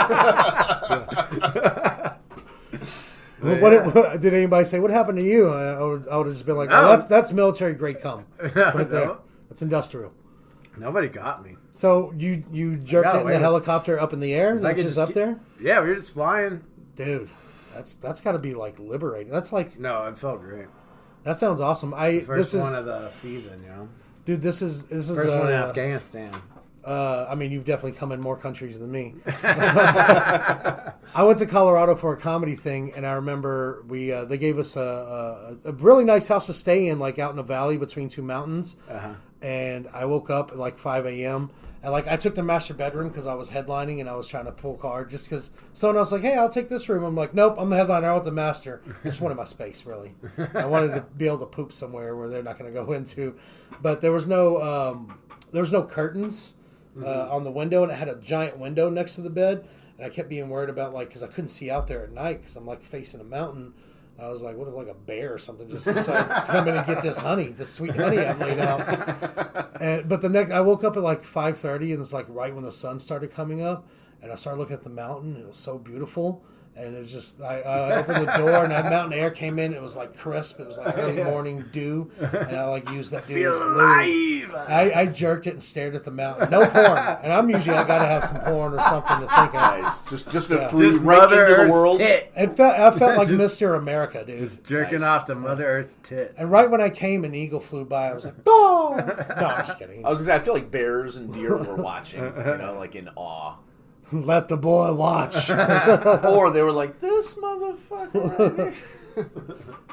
What did anybody say? What happened to you? I would have just been like, No. oh, that's military grade cum. Right there. No. That's industrial. Nobody got me. So you jerked got it in away the with it. helicopter up in the air? I That's could just just up there? Yeah, we were just flying. Dude, that's got to be like liberating. That's like, No, it felt great. that sounds awesome. First one of the season, Dude, this is First one in Afghanistan. I mean, you've definitely come in more countries than me. I went to Colorado for a comedy thing, and I remember they gave us a really nice house to stay in, like out in a valley between two mountains. And I woke up at like 5 a.m. and like I took the master bedroom because I was headlining and I was trying to pull card just because someone else was like, hey, I'll take this room. I'm like, nope, I'm the headliner. I want the master. I just wanted my space, really. I wanted to be able to poop somewhere where they're not going to go into. But there was no curtains on the window, and it had a giant window next to the bed. And I kept being worried about like because I couldn't see out there at night because I'm like facing a mountain. I was like, what if like a bear or something just decides to come in and get this honey, this sweet honey I've laid out? But I woke up at like 5:30, and it's like right when the sun started coming up, and I started looking at the mountain. And it was so beautiful, and it was just I opened the door, and that mountain air came in. It was like crisp. It was like early morning dew, and I like used that dew as lube. I jerked it and stared at the mountain. No porn, and I'm usually I gotta have some porn or something to think of. Nice. Just a free right into the world. Tit. I felt like Mr. America, dude. Just jerking off to Mother Earth's tit. And right when I came, an eagle flew by. I was like, oh! No, I'm just kidding. I was gonna say, I feel like bears and deer were watching, like in awe. Let the boy watch. Or they were like, this motherfucker right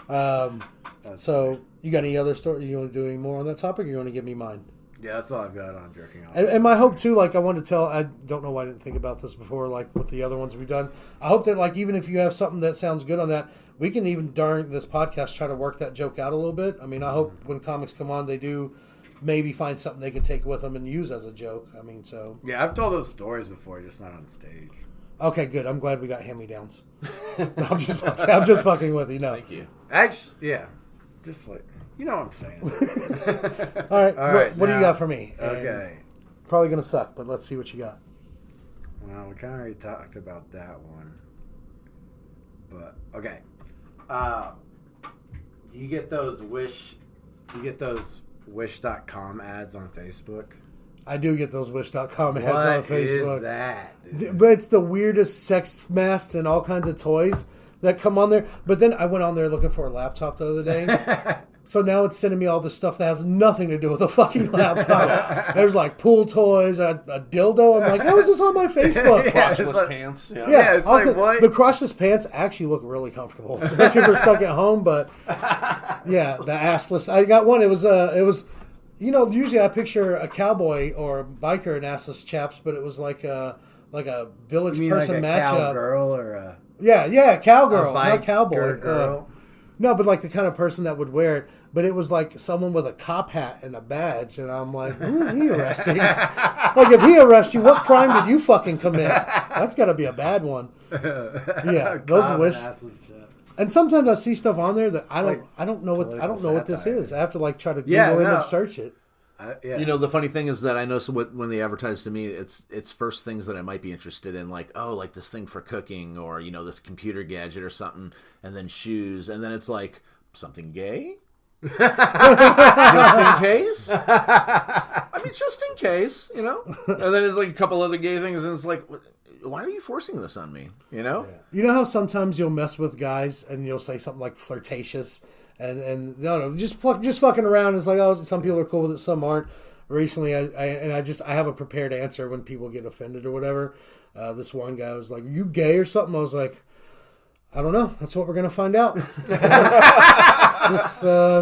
here. So, you got any other story? You want to do any more on that topic, or you want to give me mine? Yeah, that's all I've got on jerking off. And my hope, too, like, I wanted to tell, I don't know why I didn't think about this before, like, with the other ones we've done. I hope that, like, even if you have something that sounds good on that, we can even, during this podcast, try to work that joke out a little bit. I mean, I hope when comics come on, they do maybe find something they can take with them and use as a joke. I mean, so... Yeah, I've told those stories before, just not on stage. Okay, good. I'm glad we got hand-me-downs. I'm just fucking with you. No. Thank you. Actually, yeah. Just like... You know what I'm saying. All right. What do you now- got for me? Okay. And probably going to suck, but let's see what you got. Well, we kind of already talked about that one. But, okay. Do you get those Wish.com ads on Facebook? I do get those Wish.com ads What on Facebook. is that, dude? But it's the weirdest sex masks and all kinds of toys that come on there. But then I went on there looking for a laptop the other day. So now it's sending me all this stuff that has nothing to do with a fucking laptop. There's like pool toys, a dildo. I'm like, how is this on my Facebook? Crotchless like- pants. Yeah, it's like, what? The crotchless pants actually look really comfortable, especially if you're stuck at home. But yeah, the assless. I got one. It was usually I picture a cowboy or a biker in assless chaps, but it was like a village You mean person like a matchup. cowgirl or a Cowgirl, bike not cowboy. girl? No, but like the kind of person that would wear it. But it was like someone with a cop hat and a badge, and I'm like, who is he arresting? Like, if he arrests you, what crime did you fucking commit? That's got to be a bad one. Yeah, those wish. And sometimes I see stuff on there that I don't know what this is. I have to like try to Google image search it. Yeah. You know, the funny thing is that I know when they advertise to me, it's first things that I might be interested in, like, oh, like this thing for cooking, or, you know, this computer gadget or something, and then shoes, and then it's like, something gay? Just in case? I mean, just in case, you know? And then it's like a couple other gay things, and it's like, why are you forcing this on me, you know? You know how sometimes you'll mess with guys and you'll say something like flirtatious, and no, just fucking around. It's like, oh, some people are cool with it, some aren't. Recently, I have a prepared answer when people get offended or whatever. This one guy was like, "You gay or something?" I was like, "I don't know. That's what we're gonna find out."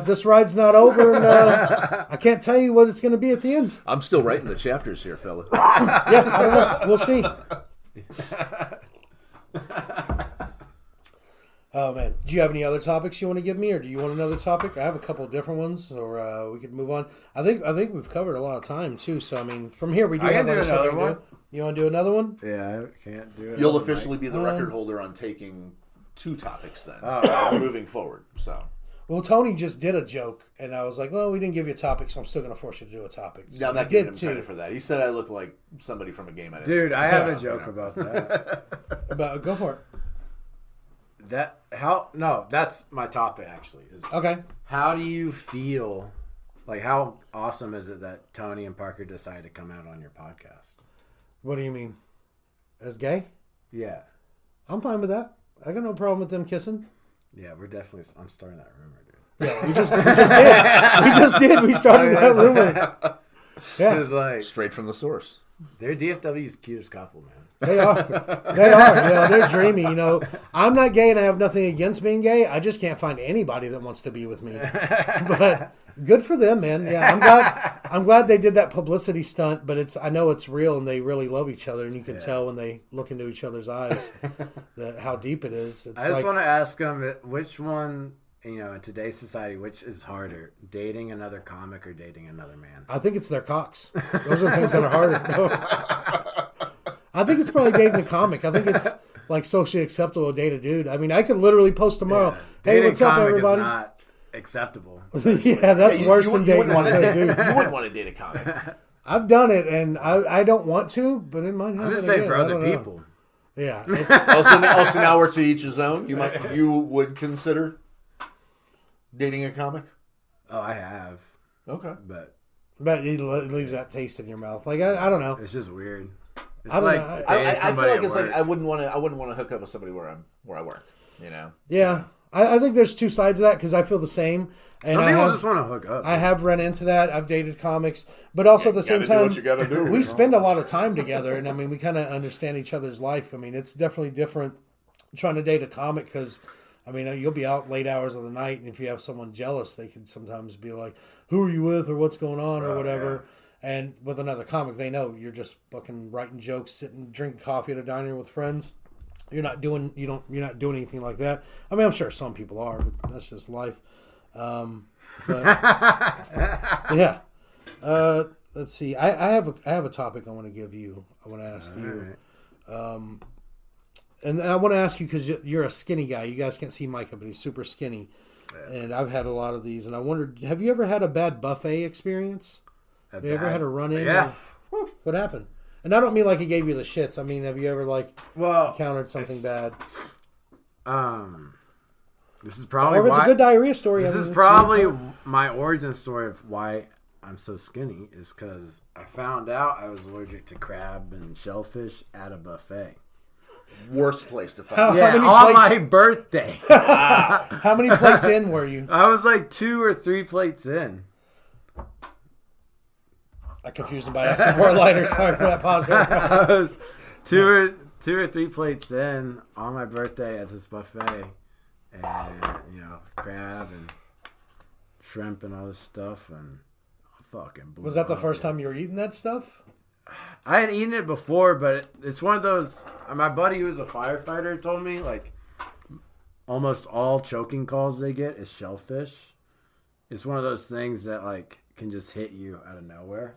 This ride's not over, and I can't tell you what it's gonna be at the end. I'm still writing the chapters here, fella. Yeah, I don't know. We'll see. Oh man, do you have any other topics you want to give me, or do you want another topic? I have a couple of different ones, or we could move on. I think we've covered a lot of time too. So I mean, from here we do have can do stuff another to one. do. You want to do another one? Yeah, I can't do it. You'll officially be the record holder on taking 2 topics then, moving forward. So, Well, Tony just did a joke, and I was like, "Well, we didn't give you a topic, so I'm still going to force you to do a topic." So now I'm not I giving did him credit for that. He said I look like somebody from a game I didn't. Dude, I have a joke about that. Go for it. That's my topic actually. Okay. How do you feel? Like, how awesome is it that Tony and Parker decided to come out on your podcast? What do you mean? As gay? Yeah. I'm fine with that. I got no problem with them kissing. Yeah, I'm starting that rumor, dude. Yeah, we just did. We just did. We started that rumor. Yeah. It's like, Straight from the source. they're DFW's cutest couple, man. They are. They are. You know, they're dreamy. You know, I'm not gay and I have nothing against being gay. I just can't find anybody that wants to be with me. But good for them, man. Yeah, I'm glad they did that publicity stunt. But I know it's real and they really love each other, and you can tell when they look into each other's eyes how deep it is. I just want to ask them which one. You know, in today's society, which is harder, dating another comic or dating another man? I think it's their cocks. Those are the things that are harder. No. I think it's probably dating a comic. I think it's like socially acceptable to date a dude. I mean, I could literally post tomorrow, hey, Dating what's up, comic everybody? Is not acceptable. Yeah, that's worse than dating a dude. You wouldn't want to date a comic. I've done it, and I don't want to, but it might happen. I'm just saying again. for I other don't know. people. Yeah. Also, now we're to each his own. You would consider dating a comic? Oh, I have. Okay. But it leaves that taste in your mouth. Like, I don't know. it's just weird. It's I don't like know. I feel somebody like at it's like work. I wouldn't want to hook up with somebody where I work. You know. Yeah. I think there's two sides of that because I feel the same. And Some people just want to hook up. I have run into that. I've dated comics. But also at the same time, do what you gotta do. we spend a lot of time together. And, I mean, we kind of understand each other's life. I mean, it's definitely different trying to date a comic because, I mean, you'll be out late hours of the night. And if you have someone jealous, they can sometimes be like, who are you with or what's going on or whatever. Yeah. And with another comic, they know you're just fucking writing jokes, sitting, drinking coffee at a diner with friends. You're not doing anything like that. I mean, I'm sure some people are, but that's just life. But yeah. Let's see. I have a topic I want to give you. I want to ask you. Right. And I want to ask you because you're a skinny guy. You guys can't see Micah, but he's super skinny. Yeah. And I've had a lot of these. And I wondered, have you ever had a bad buffet experience? Have you ever had a run-in? Yeah. What happened? And I don't mean like it gave you the shits. I mean, have you ever encountered something bad? This is probably or if it's a good diarrhea story. This is probably my origin story of why I'm so skinny is because I found out I was allergic to crab and shellfish at a buffet. Worst place to find. Yeah, on my birthday. How many plates in were you? I was like 2 or 3 plates in. I confused him by asking for a lighter. Sorry for that pause. I was two or three plates in on my birthday at this buffet, and crab and shrimp and all this stuff, and I fucking blew Was that the up, first time you were eating that stuff? I had eaten it before, but it's one of those. My buddy who was a firefighter told me like almost all choking calls they get is shellfish. It's one of those things that like can just hit you out of nowhere.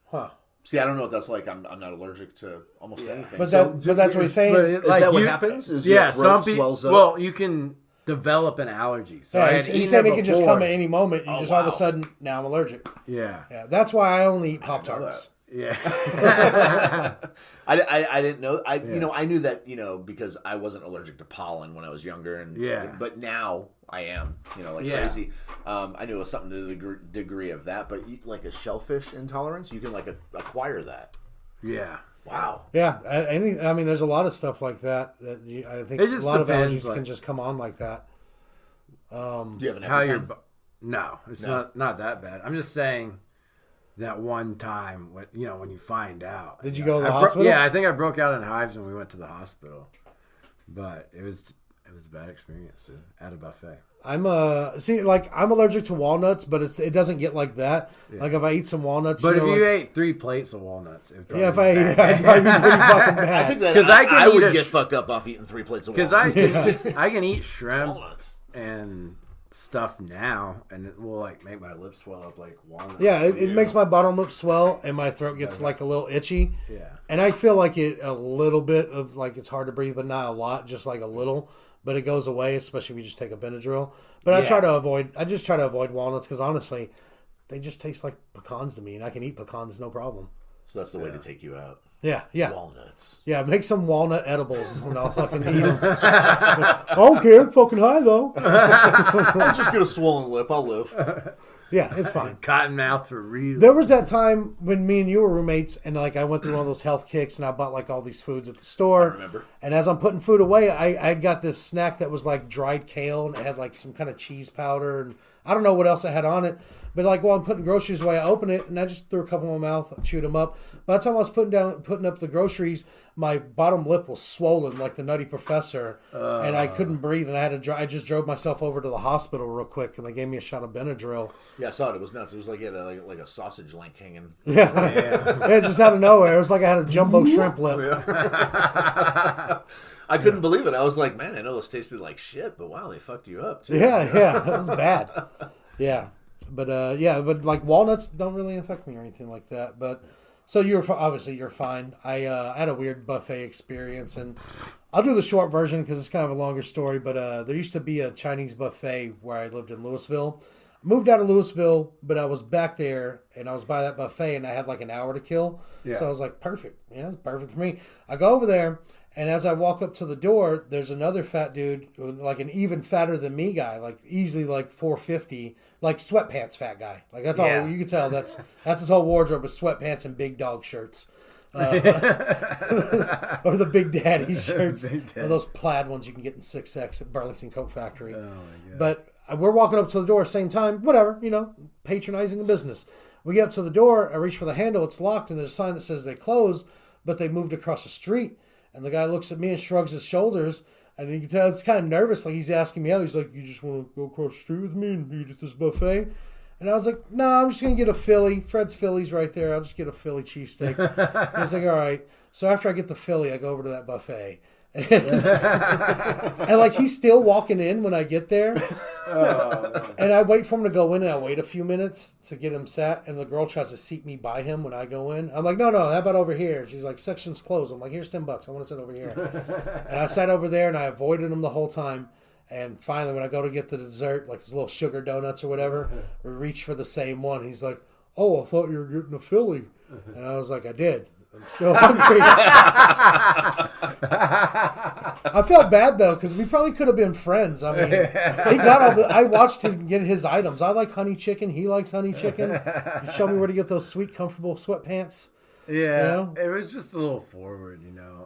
Huh. See, I don't know what that's like. I'm not allergic to almost anything. But that's what he's saying. Is that what happens? Is your throat swells up? Well, you can develop an allergy. So he's saying it can just come at any moment. You all of a sudden, now I'm allergic. Yeah. That's why I only eat Pop-Tarts. Yeah. I didn't know. I knew that because I wasn't allergic to pollen when I was younger, and but now I am. Crazy. I knew it was something to the degree of that, but like a shellfish intolerance, you can like acquire that. Yeah. Wow. Yeah. I mean, there's a lot of stuff like that I think a lot of allergies can just come on like that. Do you have an EpiPen? No, it's not that bad. I'm just saying. That one time when you find out. Did you go to the hospital? Yeah, I think I broke out in hives when we went to the hospital. But it was a bad experience, dude, at a buffet. I'm allergic to walnuts, but it doesn't get like that. Yeah. Like if I eat some walnuts, but if you ate 3 plates of walnuts, I'd probably be pretty fucking bad. I think that I would get fucked up off eating 3 plates of walnuts. Because I can eat shrimp and stuff now, and it will like make my lips swell up like walnuts. Yeah, it makes my bottom lip swell, and my throat gets like a little itchy. Yeah, and I feel like a little bit of like it's hard to breathe, but not a lot, just like a little. But it goes away, especially if you just take a Benadryl. But I just try to avoid walnuts because honestly, they just taste like pecans to me, and I can eat pecans no problem. So that's the way to take you out. Yeah. Walnuts. Yeah, make some walnut edibles and I'll fucking eat them. I don't care. I'm fucking high, though. I'll just get a swollen lip. I'll live. Yeah, it's fine. Cotton mouth for real. There was that time when me and you were roommates and like I went through one of those health kicks and I bought like all these foods at the store. I remember. And as I'm putting food away, I'd got this snack that was like dried kale and it had like some kind of cheese powder and I don't know what else I had on it. But like while I'm putting groceries away, I open it and I just threw a couple in my mouth, chewed them up. By the time I was putting up the groceries, my bottom lip was swollen like the Nutty Professor, and I couldn't breathe. And I just drove myself over to the hospital real quick, and they gave me a shot of Benadryl. Yeah, I saw it. It was nuts. It was like it had like a sausage link hanging. Yeah, just out of nowhere. It was like I had a jumbo shrimp lip. Yeah. I couldn't believe it. I was like, man, I know this tasted like shit, but wow, they fucked you up too. Yeah, it was bad. Yeah. But but like walnuts don't really affect me or anything like that. But so you're fine. I had a weird buffet experience, and I'll do the short version because it's kind of a longer story. But there used to be a Chinese buffet where I lived in Louisville. I moved out of Louisville, but I was back there and I was by that buffet, and I had like an hour to kill. Yeah. So I was like, perfect. Yeah, it's perfect for me. I go over there. And as I walk up to the door, there's another fat dude, like an even fatter than me guy, like easily like 450, like sweatpants fat guy. Like that's all you can tell. That's his whole wardrobe is sweatpants and big dog shirts, or the Big Daddy shirts, or those plaid ones you can get in 6X at Burlington Coat Factory. Oh my God. But we're walking up to the door, same time, whatever, patronizing the business. We get up to the door, I reach for the handle, it's locked, and there's a sign that says they closed, but they moved across the street. And the guy looks at me and shrugs his shoulders, and you can tell it's kind of nervous, like he's asking me out. He's like, "You just want to go across the street with me and eat at this buffet?" And I was like, "No, I'm just gonna get a Philly. Fred's Philly's right there. I'll just get a Philly cheesesteak." He's like, "All right." So after I get the Philly, I go over to that buffet. And like he's still walking in when I get there, and I wait for him to go in, and I wait a few minutes to get him sat, and the girl tries to seat me by him when I go in. I'm like, no, how about over here? She's like, section's closed. I'm like, here's $10. I want to sit over here. And I sat over there, and I avoided him the whole time. And finally, when I go to get the dessert, like these little sugar donuts or whatever, we reach for the same one. He's like, "Oh, I thought you were getting a Philly," and I was like, "I did. I'm still hungry." I felt bad though because we probably could have been friends. I mean, he got I watched him get his items. I like honey chicken. He likes honey chicken. He showed me where to get those sweet, comfortable sweatpants. Yeah, it was just a little forward,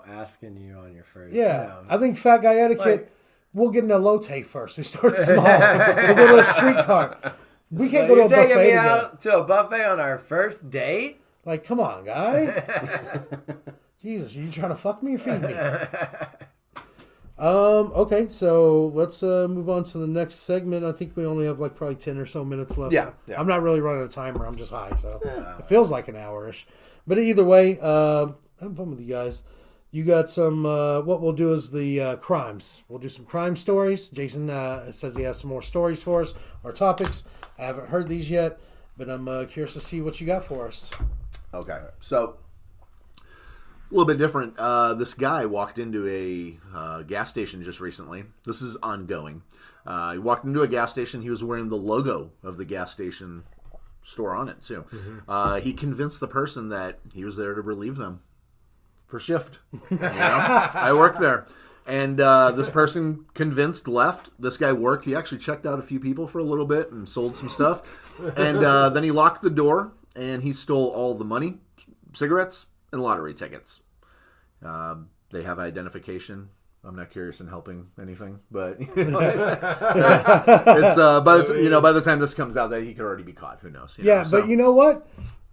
asking you on your first. Yeah, I think fat guy etiquette. We'll get an elote first. We start small. We'll go to a streetcar. We can't go to a buffet together. Taking me out to a buffet on our first date? Like, come on, guy. Jesus, are you trying to fuck me or feed me? Okay, so let's move on to the next segment. I think we only have like probably 10 or so minutes left. Yeah. I'm not really running a timer. I'm just high, so it feels like an hour-ish. But either way, have fun with you guys. You got some, what we'll do is the crimes. We'll do some crime stories. Jason says he has some more stories for us, or topics. I haven't heard these yet, but I'm curious to see what you got for us. Okay, so a little bit different. This guy walked into a gas station just recently. This is ongoing. He walked into a gas station. He was wearing the logo of the gas station store on it, too. Mm-hmm. He convinced the person that he was there to relieve them for shift. I work there. And this person convinced, left. This guy worked. He actually checked out a few people for a little bit and sold some stuff. And then he locked the door, and he stole all the money, cigarettes, and lottery tickets. They have identification. I'm not curious in helping anything, but it's by the time this comes out, that he could already be caught. Who knows? But you know what?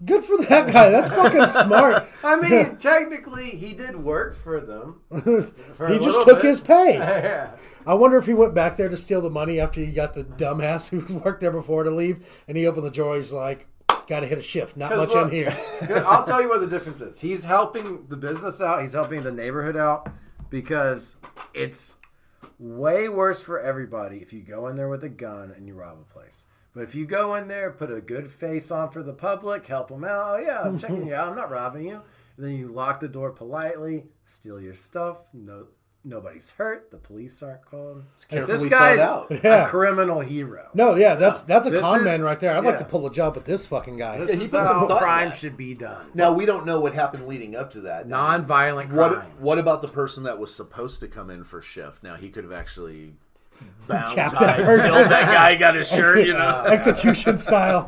Good for that guy. That's fucking smart. I mean, technically, he did work for them. He just took his pay. Yeah. I wonder if he went back there to steal the money after he got the dumbass who worked there before to leave, and he opened the drawer. He's like, "Got to hit a shift. Not much in here." I'll tell you what the difference is. He's helping the business out. He's helping the neighborhood out because it's way worse for everybody if you go in there with a gun and you rob a place. But if you go in there, put a good face on for the public, help them out. Oh, yeah, I'm checking you out. I'm not robbing you. And then you lock the door politely, steal your stuff. Nobody's hurt. The police aren't called. This guy's a criminal hero. No, yeah, that's a con man right there. I'd like to pull a job with this fucking guy. This is how crime should be done. Now, we don't know what happened leading up to that. Non-violent crime. What about the person that was supposed to come in for shift? Now, he could have actually... Cap that person. That guy got his shirt, execution style.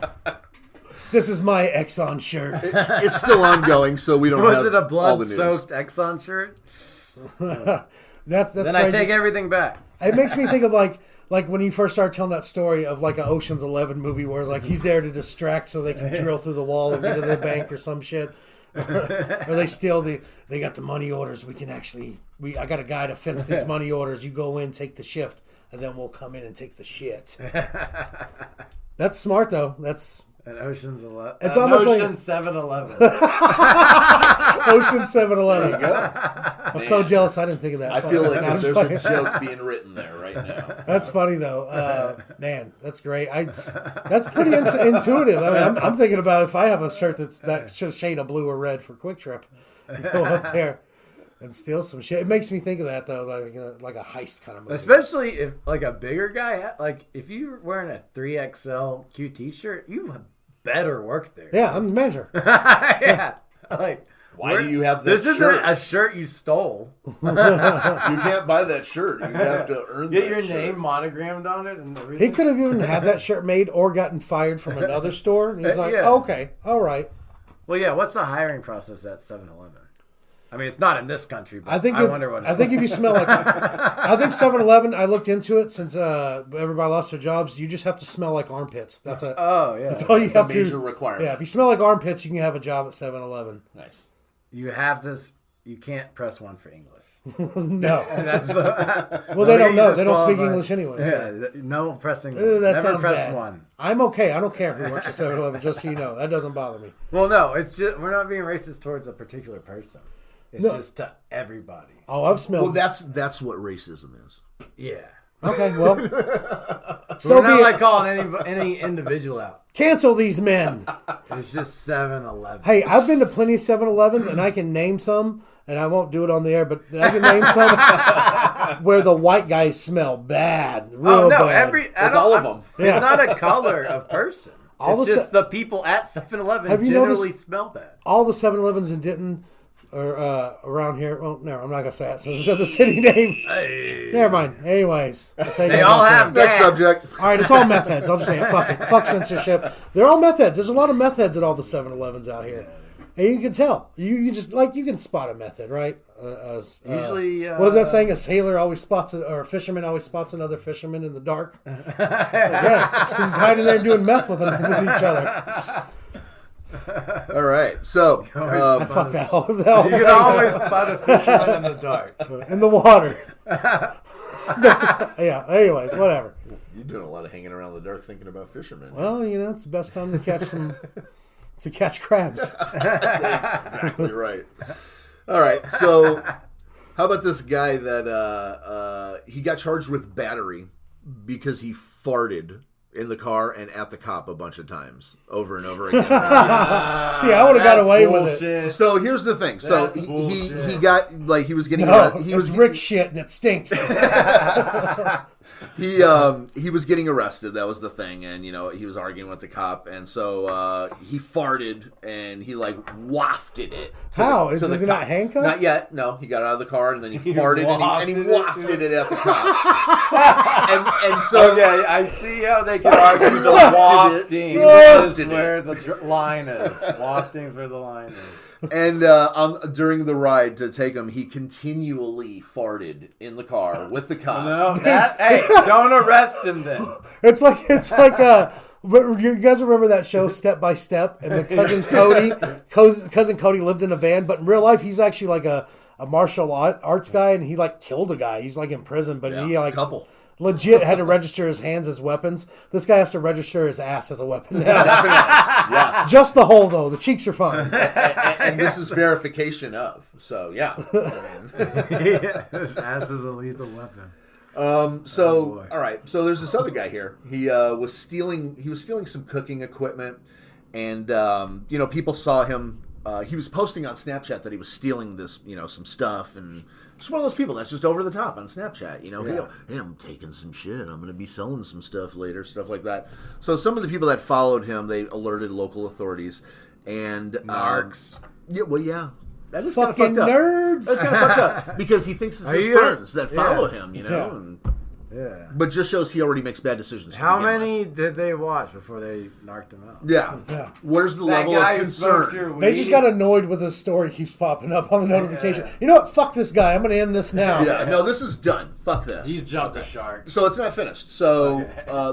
This is my Exxon shirt. It's still ongoing, so we don't have Was it a all the news. blood-soaked Exxon shirt? That's Then crazy. I take everything back. It makes me think of like when you first started telling that story of like an Ocean's 11 movie where like he's there to distract so they can drill through the wall and get into the bank or some shit. Or they steal they got the money orders. I got a guy to fence these money orders. You go in, take the shift, and then we'll come in and take the shit. That's smart though. That's An Ocean's 11. It's almost like- Ocean 7-Eleven. Ocean 7-Eleven. I'm so jealous. I didn't think of that. I feel like No, I'm there's just a playing. joke being written there right now. That's funny though. Man, that's great. That's pretty intuitive. I mean, I'm thinking about if I have a shirt that shade of blue or red for Quick Trip, go up there and steal some shit. It makes me think of that though, like a heist kind of movie. Especially if like a bigger guy, like if you're wearing a 3XL QT shirt, you better work there. Yeah, I'm the manager. Yeah. Like, Why do you have that This shirt? isn't a shirt you stole. You can't buy that shirt. You have to earn Get that your shirt. name monogrammed on it. And He could have even had that shirt made or gotten fired from another store. And he's like, Yeah. okay, all right. Well, yeah. What's the hiring process at 7-Eleven? I mean, it's not in this country, but I wonder what. I think if you smell like, I think 7-Eleven. I looked into it since everybody lost their jobs. You just have to smell like armpits. That's a. Oh yeah. That's all you It's a have major to. requirement. Yeah, if you smell like armpits, you can have a job at 7-Eleven. Nice. You have to. You can't press 1 for English. No. That's Well, they don't know. They don't speak English anyway. So. Yeah, no pressing. Ooh, that Never sounds press bad. 1. I'm okay. I don't care who works at 7-Eleven. Just so you know, that doesn't bother me. Well, no, it's just we're not being racist towards a particular person. It's No. just to everybody. Oh, I've smelled. Well, that's what racism is. Yeah. Okay, well, So so we're be not it. like calling any individual out. Cancel these men. It's just 7-Eleven. Hey, I've been to plenty of 7-Elevens, and I can name some, and I won't do it on the air, but I can name some where the white guys smell bad, real Oh no! bad. It's all of them. Yeah. It's not a color of person. All It's the just the people at 7-Eleven Have you generally noticed- smell bad. All the 7-Elevens in Denton or around here. Well, no, I'm not gonna say that. So it's the city name. Hey. Never mind. Anyways, I'll tell you They guys all off have there. Next gas. subject. All right, it's all meth heads. I'll just say it. Fuck it. Fuck censorship. They're all meth heads. There's a lot of meth heads at all the 7-Elevens out here. And you can tell. You just like you can spot a meth head, right? Usually, what was that saying? A sailor always spots, or a fisherman always spots another fisherman in the dark. It's like, yeah, because he's hiding there doing meth with each other. All right. So, Fuck that. You can always spot a fisherman in the dark. In the water. Yeah. Anyways, whatever. you're doing a lot of hanging around in the dark thinking about fishermen. Well, it's the best time to catch crabs. Exactly right. All right. So, how about this guy that he got charged with battery because he farted in the car and at the cop a bunch of times over and over again. See, I would have got away with it. So here's the thing. So That's he bullshit. got like he was getting No, he it's was Rick shit and it stinks. he was getting arrested. That was the thing, and he was arguing with the cop, and so he farted and he like wafted it. How? to the Is he cop. not handcuffed? Not yet. No, he got out of the car and then he farted and he wafted it at the cop. and so Okay, I see how they can argue the wafting Wafted is it. where the line is. Wafting's where the line is. And during the ride to take him, he continually farted in the car with the cop. No, hey, don't arrest him then. It's like you guys remember that show Step by Step, and the cousin Cody lived in a van, but in real life he's actually like a martial arts guy, and he like killed a guy. He's like in prison, but he like couple. legit had to register his hands as weapons. This guy has to register his ass as a weapon now. Definitely. Yes. Just the hole though. The cheeks are fine. And this is verification of. So yeah. His ass is a lethal weapon. So all right. So there's this other guy here. He was stealing some cooking equipment, and people saw him. He was posting on Snapchat that he was stealing this, some stuff, and just one of those people that's just over the top on Snapchat. Hey, I'm taking some shit. I'm going to be selling some stuff later, stuff like that. So some of the people that followed him, they alerted local authorities, and Narcs. Yeah. That is kind of Fucking fucked up. nerds. That's kind of fucked up because he thinks it's his friends that follow him, Yeah. and Yeah. But just shows he already makes bad decisions. How many did they watch before they knocked him out? Yeah. Yeah. Where's the level of concern? They just got annoyed with his story keeps popping up on the notification. You know what? Fuck this guy. I'm going to end this now. Yeah. No, this is done. Fuck this. He's jumped the shark. So it's not finished. So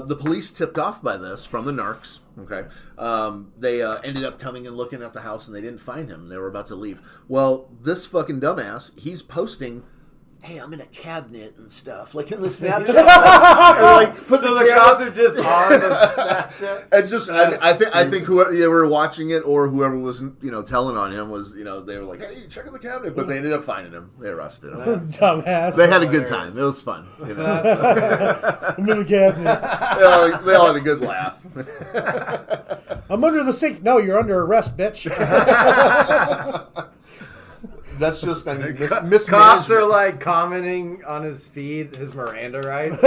the police tipped off by this from the narcs. Okay. They ended up coming and looking at the house and they didn't find him. They were about to leave. Well, this fucking dumbass, he's posting, hey, I'm in a cabinet and stuff, like in the Snapchat. Like, put So the cops are just on the Snapchat. And just, I think whoever they were watching it or whoever was, telling on him was, they were like, hey, check in the cabinet. But they ended up finding him. They arrested him. Dumbass. They had a good time. It was fun. I'm in the cabinet. They all had a good laugh. I'm under the sink. No, you're under arrest, bitch. That's just, mismanagement. Cops are like commenting on his feed, his Miranda rights.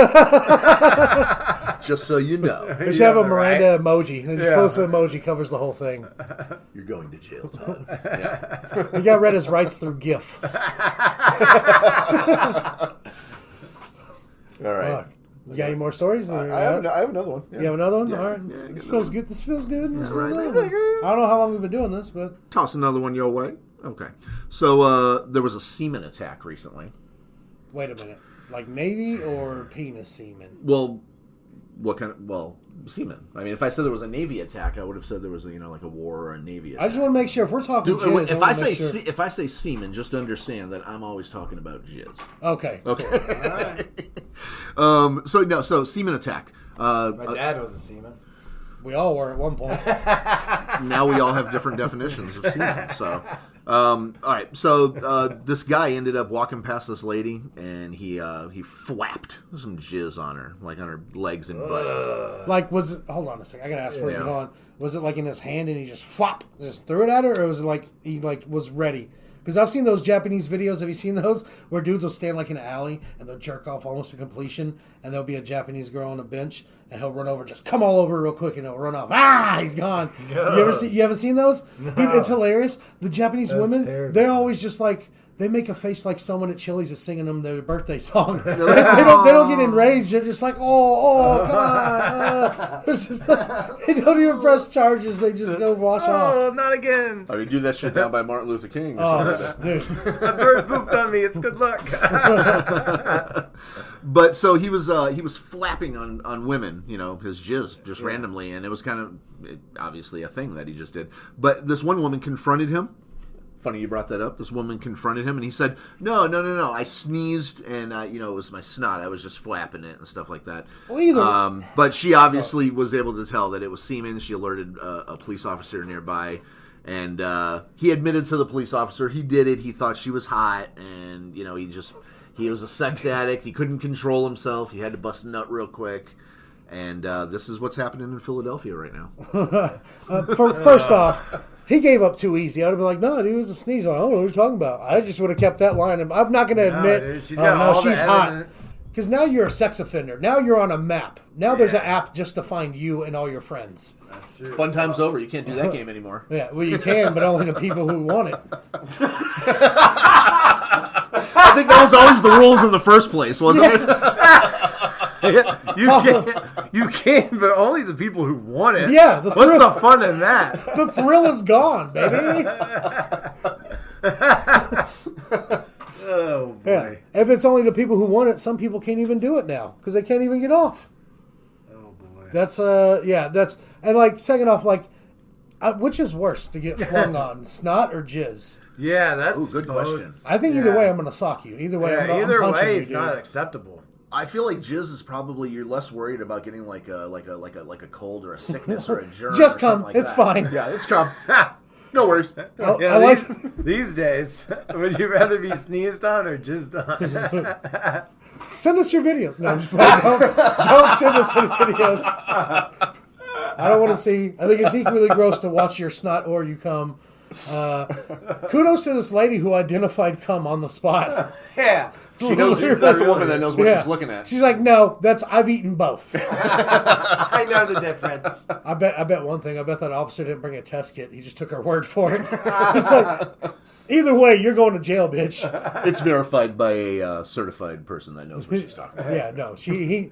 Just so you know. They should have a Miranda emoji. They just post the emoji, covers the whole thing. You're going to jail, Todd. Yeah. He got read his rights through GIF. All right. Fuck. You got any more stories? I have another one. Yeah. You have another one? Yeah. All right. Yeah, This feels good. This feels good. Right. I don't know how long we've been doing this, but... Toss another one your way. Okay. So there was a semen attack recently. Wait a minute. Like Navy or penis semen? Well, what kind of... Well, semen. I mean, if I said there was a Navy attack, I would have said there was a, like a war or a Navy attack. I just want to make sure. If we're talking jizz, if I say semen, just understand that I'm always talking about jizz. Okay. Okay. Cool. So semen attack. My dad was a seaman. We all were at one point. Now we all have different definitions of semen. So, all right. So this guy ended up walking past this lady, and he flapped some jizz on her, like on her legs and butt. Like, hold on a second. I gotta ask for you. Hold on. Was it like in his hand, and he just threw it at her, or was it like he was ready? Because I've seen those Japanese videos. Have you seen those where dudes will stand like in an alley and they'll jerk off almost to completion, and there'll be a Japanese girl on a bench and he'll run over, just come all over real quick, and he'll run off. Ah, he's gone. No. You ever seen those? No. Dude, it's hilarious. The Japanese women, terrible. They're always just like, they make a face like someone at Chili's is singing them their birthday song. they don't get enraged. They're just like, oh, come on. It's just like, they don't even press charges. They just go wash off. Oh, not again. I mean, do that shit down by Martin Luther King. Dude. A bird pooped on me. It's good luck. But so he was flapping on women, his jizz just randomly, and it was kind of obviously a thing that he just did. But this one woman confronted him. Funny you brought that up. This woman confronted him, and he said, No. I sneezed, and it was my snot. I was just flapping it and stuff like that. Well, but she obviously was able to tell that it was semen. She alerted a police officer nearby, and he admitted to the police officer he did it. He thought she was hot, and he was a sex addict. He couldn't control himself. He had to bust a nut real quick. And this is what's happening in Philadelphia right now. First off, he gave up too easy. I would have been like, no, dude, it was a sneeze. I don't know what you're talking about. I just would have kept that line. I'm not going to admit, dude, she's hot. Because now you're a sex offender. Now you're on a map. Now there's an app just to find you and all your friends. That's true. Fun time's over. You can't do that game anymore. Yeah, well, you can, but only the people who want it. I think that was always the rules in the first place, wasn't it? You can, but only the people who want it. Yeah. What's the fun in that? The thrill is gone, baby. Oh, boy. Yeah. If it's only the people who want it, some people can't even do it now because they can't even get off. Oh, boy. That's, and like, second off, like, which is worse to get flung on, snot or jizz? Yeah, that's good question. I think either way, I'm going to sock you. Either way, I'm punching you, it's not acceptable. I feel like jizz is probably you're less worried about getting like a cold or a sickness or a germ. Just or come. Like it's that. fine. Yeah, it's come. No worries. These days, would you rather be sneezed on or jizzed on? Send us your videos. No, I'm just playing. Don't send us any videos. I don't want to see. I think it's equally gross to watch your snot or you cum. Kudos to this lady who identified cum on the spot. Yeah. She knows that's a woman that knows what she's looking at. She's like, no, I've eaten both. I know the difference. I bet one thing. I bet that officer didn't bring a test kit. He just took her word for it. He's like, Either way, you're going to jail, bitch. It's verified by a certified person that knows what she's talking about. Yeah, no, she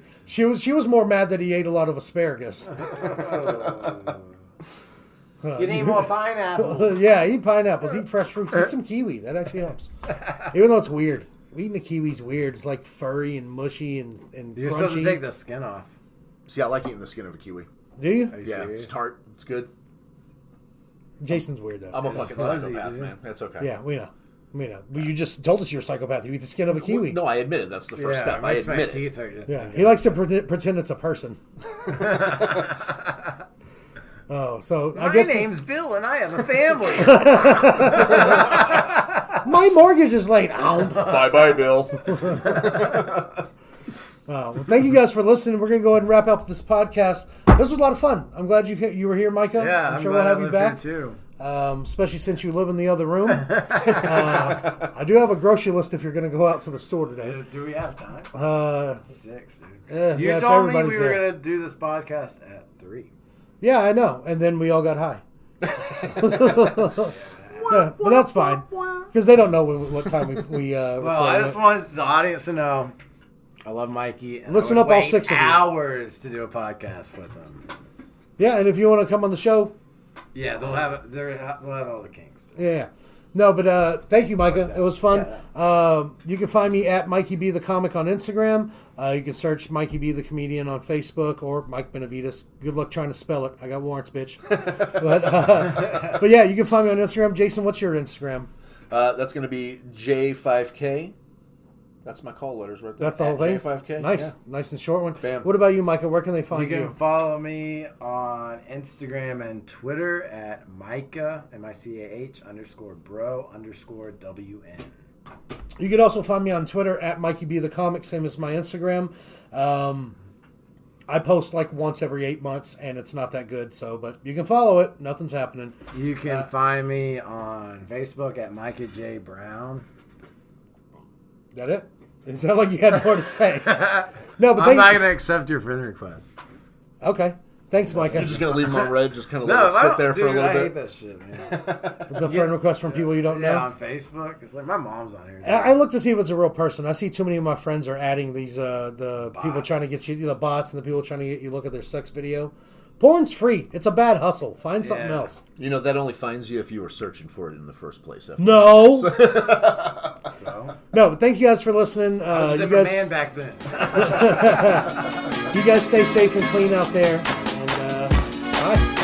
was more mad that he ate a lot of asparagus. You need more pineapple. Yeah, eat pineapples, eat fresh fruits, eat some kiwi. That actually helps. Even though it's weird. Eating a kiwi's weird. It's like furry and mushy and You're crunchy. supposed to take the skin off. See, I like eating the skin of a kiwi. Do you? Are you Yeah, serious? it's tart. It's good. Jason's weird though. I'm a fucking Fuzzy, psychopath, dude. man. That's okay. Yeah, we know. Well, you just told us you're a psychopath. You eat the skin of a kiwi. No, I admit it. That's the first step. It I makes my admit it. teeth hurt. Yeah, he likes to pretend it's a person. Oh, so I guess Bill and I have a family. my mortgage is late. Ow. Bye-bye, Bill. Well, thank you guys for listening. We're going to go ahead and wrap up this podcast. This was a lot of fun. I'm glad you were here, Micah. Yeah, I'm sure we'll have you back. too. Especially since you live in the other room. I do have a grocery list if you're going to go out to the store today. Do we have time? 6, Six, dude. Yeah, You if told me we everybody's were there. going to do this podcast at 3. Yeah, I know. And then we all got high. Yeah, but that's fine. Because they don't know what time we Well, I just want the audience to know I love Mikey. And Listen I would up, all wait 6 of you. hours to do a podcast with them. Yeah, and if you want to come on the show, Yeah, they'll have all the kinks. yeah. No, but thank you, Micah. It was fun. You can find me at Mikey B the Comic on Instagram. You can search Mikey B the Comedian on Facebook or Mike Benavides. Good luck trying to spell it. I got warrants, bitch. but yeah, you can find me on Instagram. Jason, what's your Instagram? That's going to be J5K. That's my call letters right there. That's the whole thing? J5K. Nice. Nice and short one. Bam. What about you, Micah? Where can they find You you? can follow me on Instagram and Twitter at Micah, MICAH_bro_WN. You can also find me on Twitter at Mikey B the Comic, same as my Instagram. I post like once every 8 months, and it's not that good. But you can follow it. Nothing's happening. You can find me on Facebook at Micah J. Brown. That it? It sounded like you had more to say. No, but I'm not going to accept your friend request. Okay. Thanks, Micah. You're just going to leave them on red, just kind of No, let it sit there for a little I hate bit. that shit, man. The friend request from people you don't Yeah, know. on Facebook. It's like my mom's on here. I look to see if it's a real person. I see too many of my friends are adding these the Bots. people trying to get you the bots and the people trying to get you look at their sex video. Porn's free. It's a bad hustle. Find something Yeah. else. You know, that only finds you if you were searching for it in the first place. No. So, No, but thank you guys for listening. I was a You different guys, man back then. you guys stay safe and clean out there. And bye.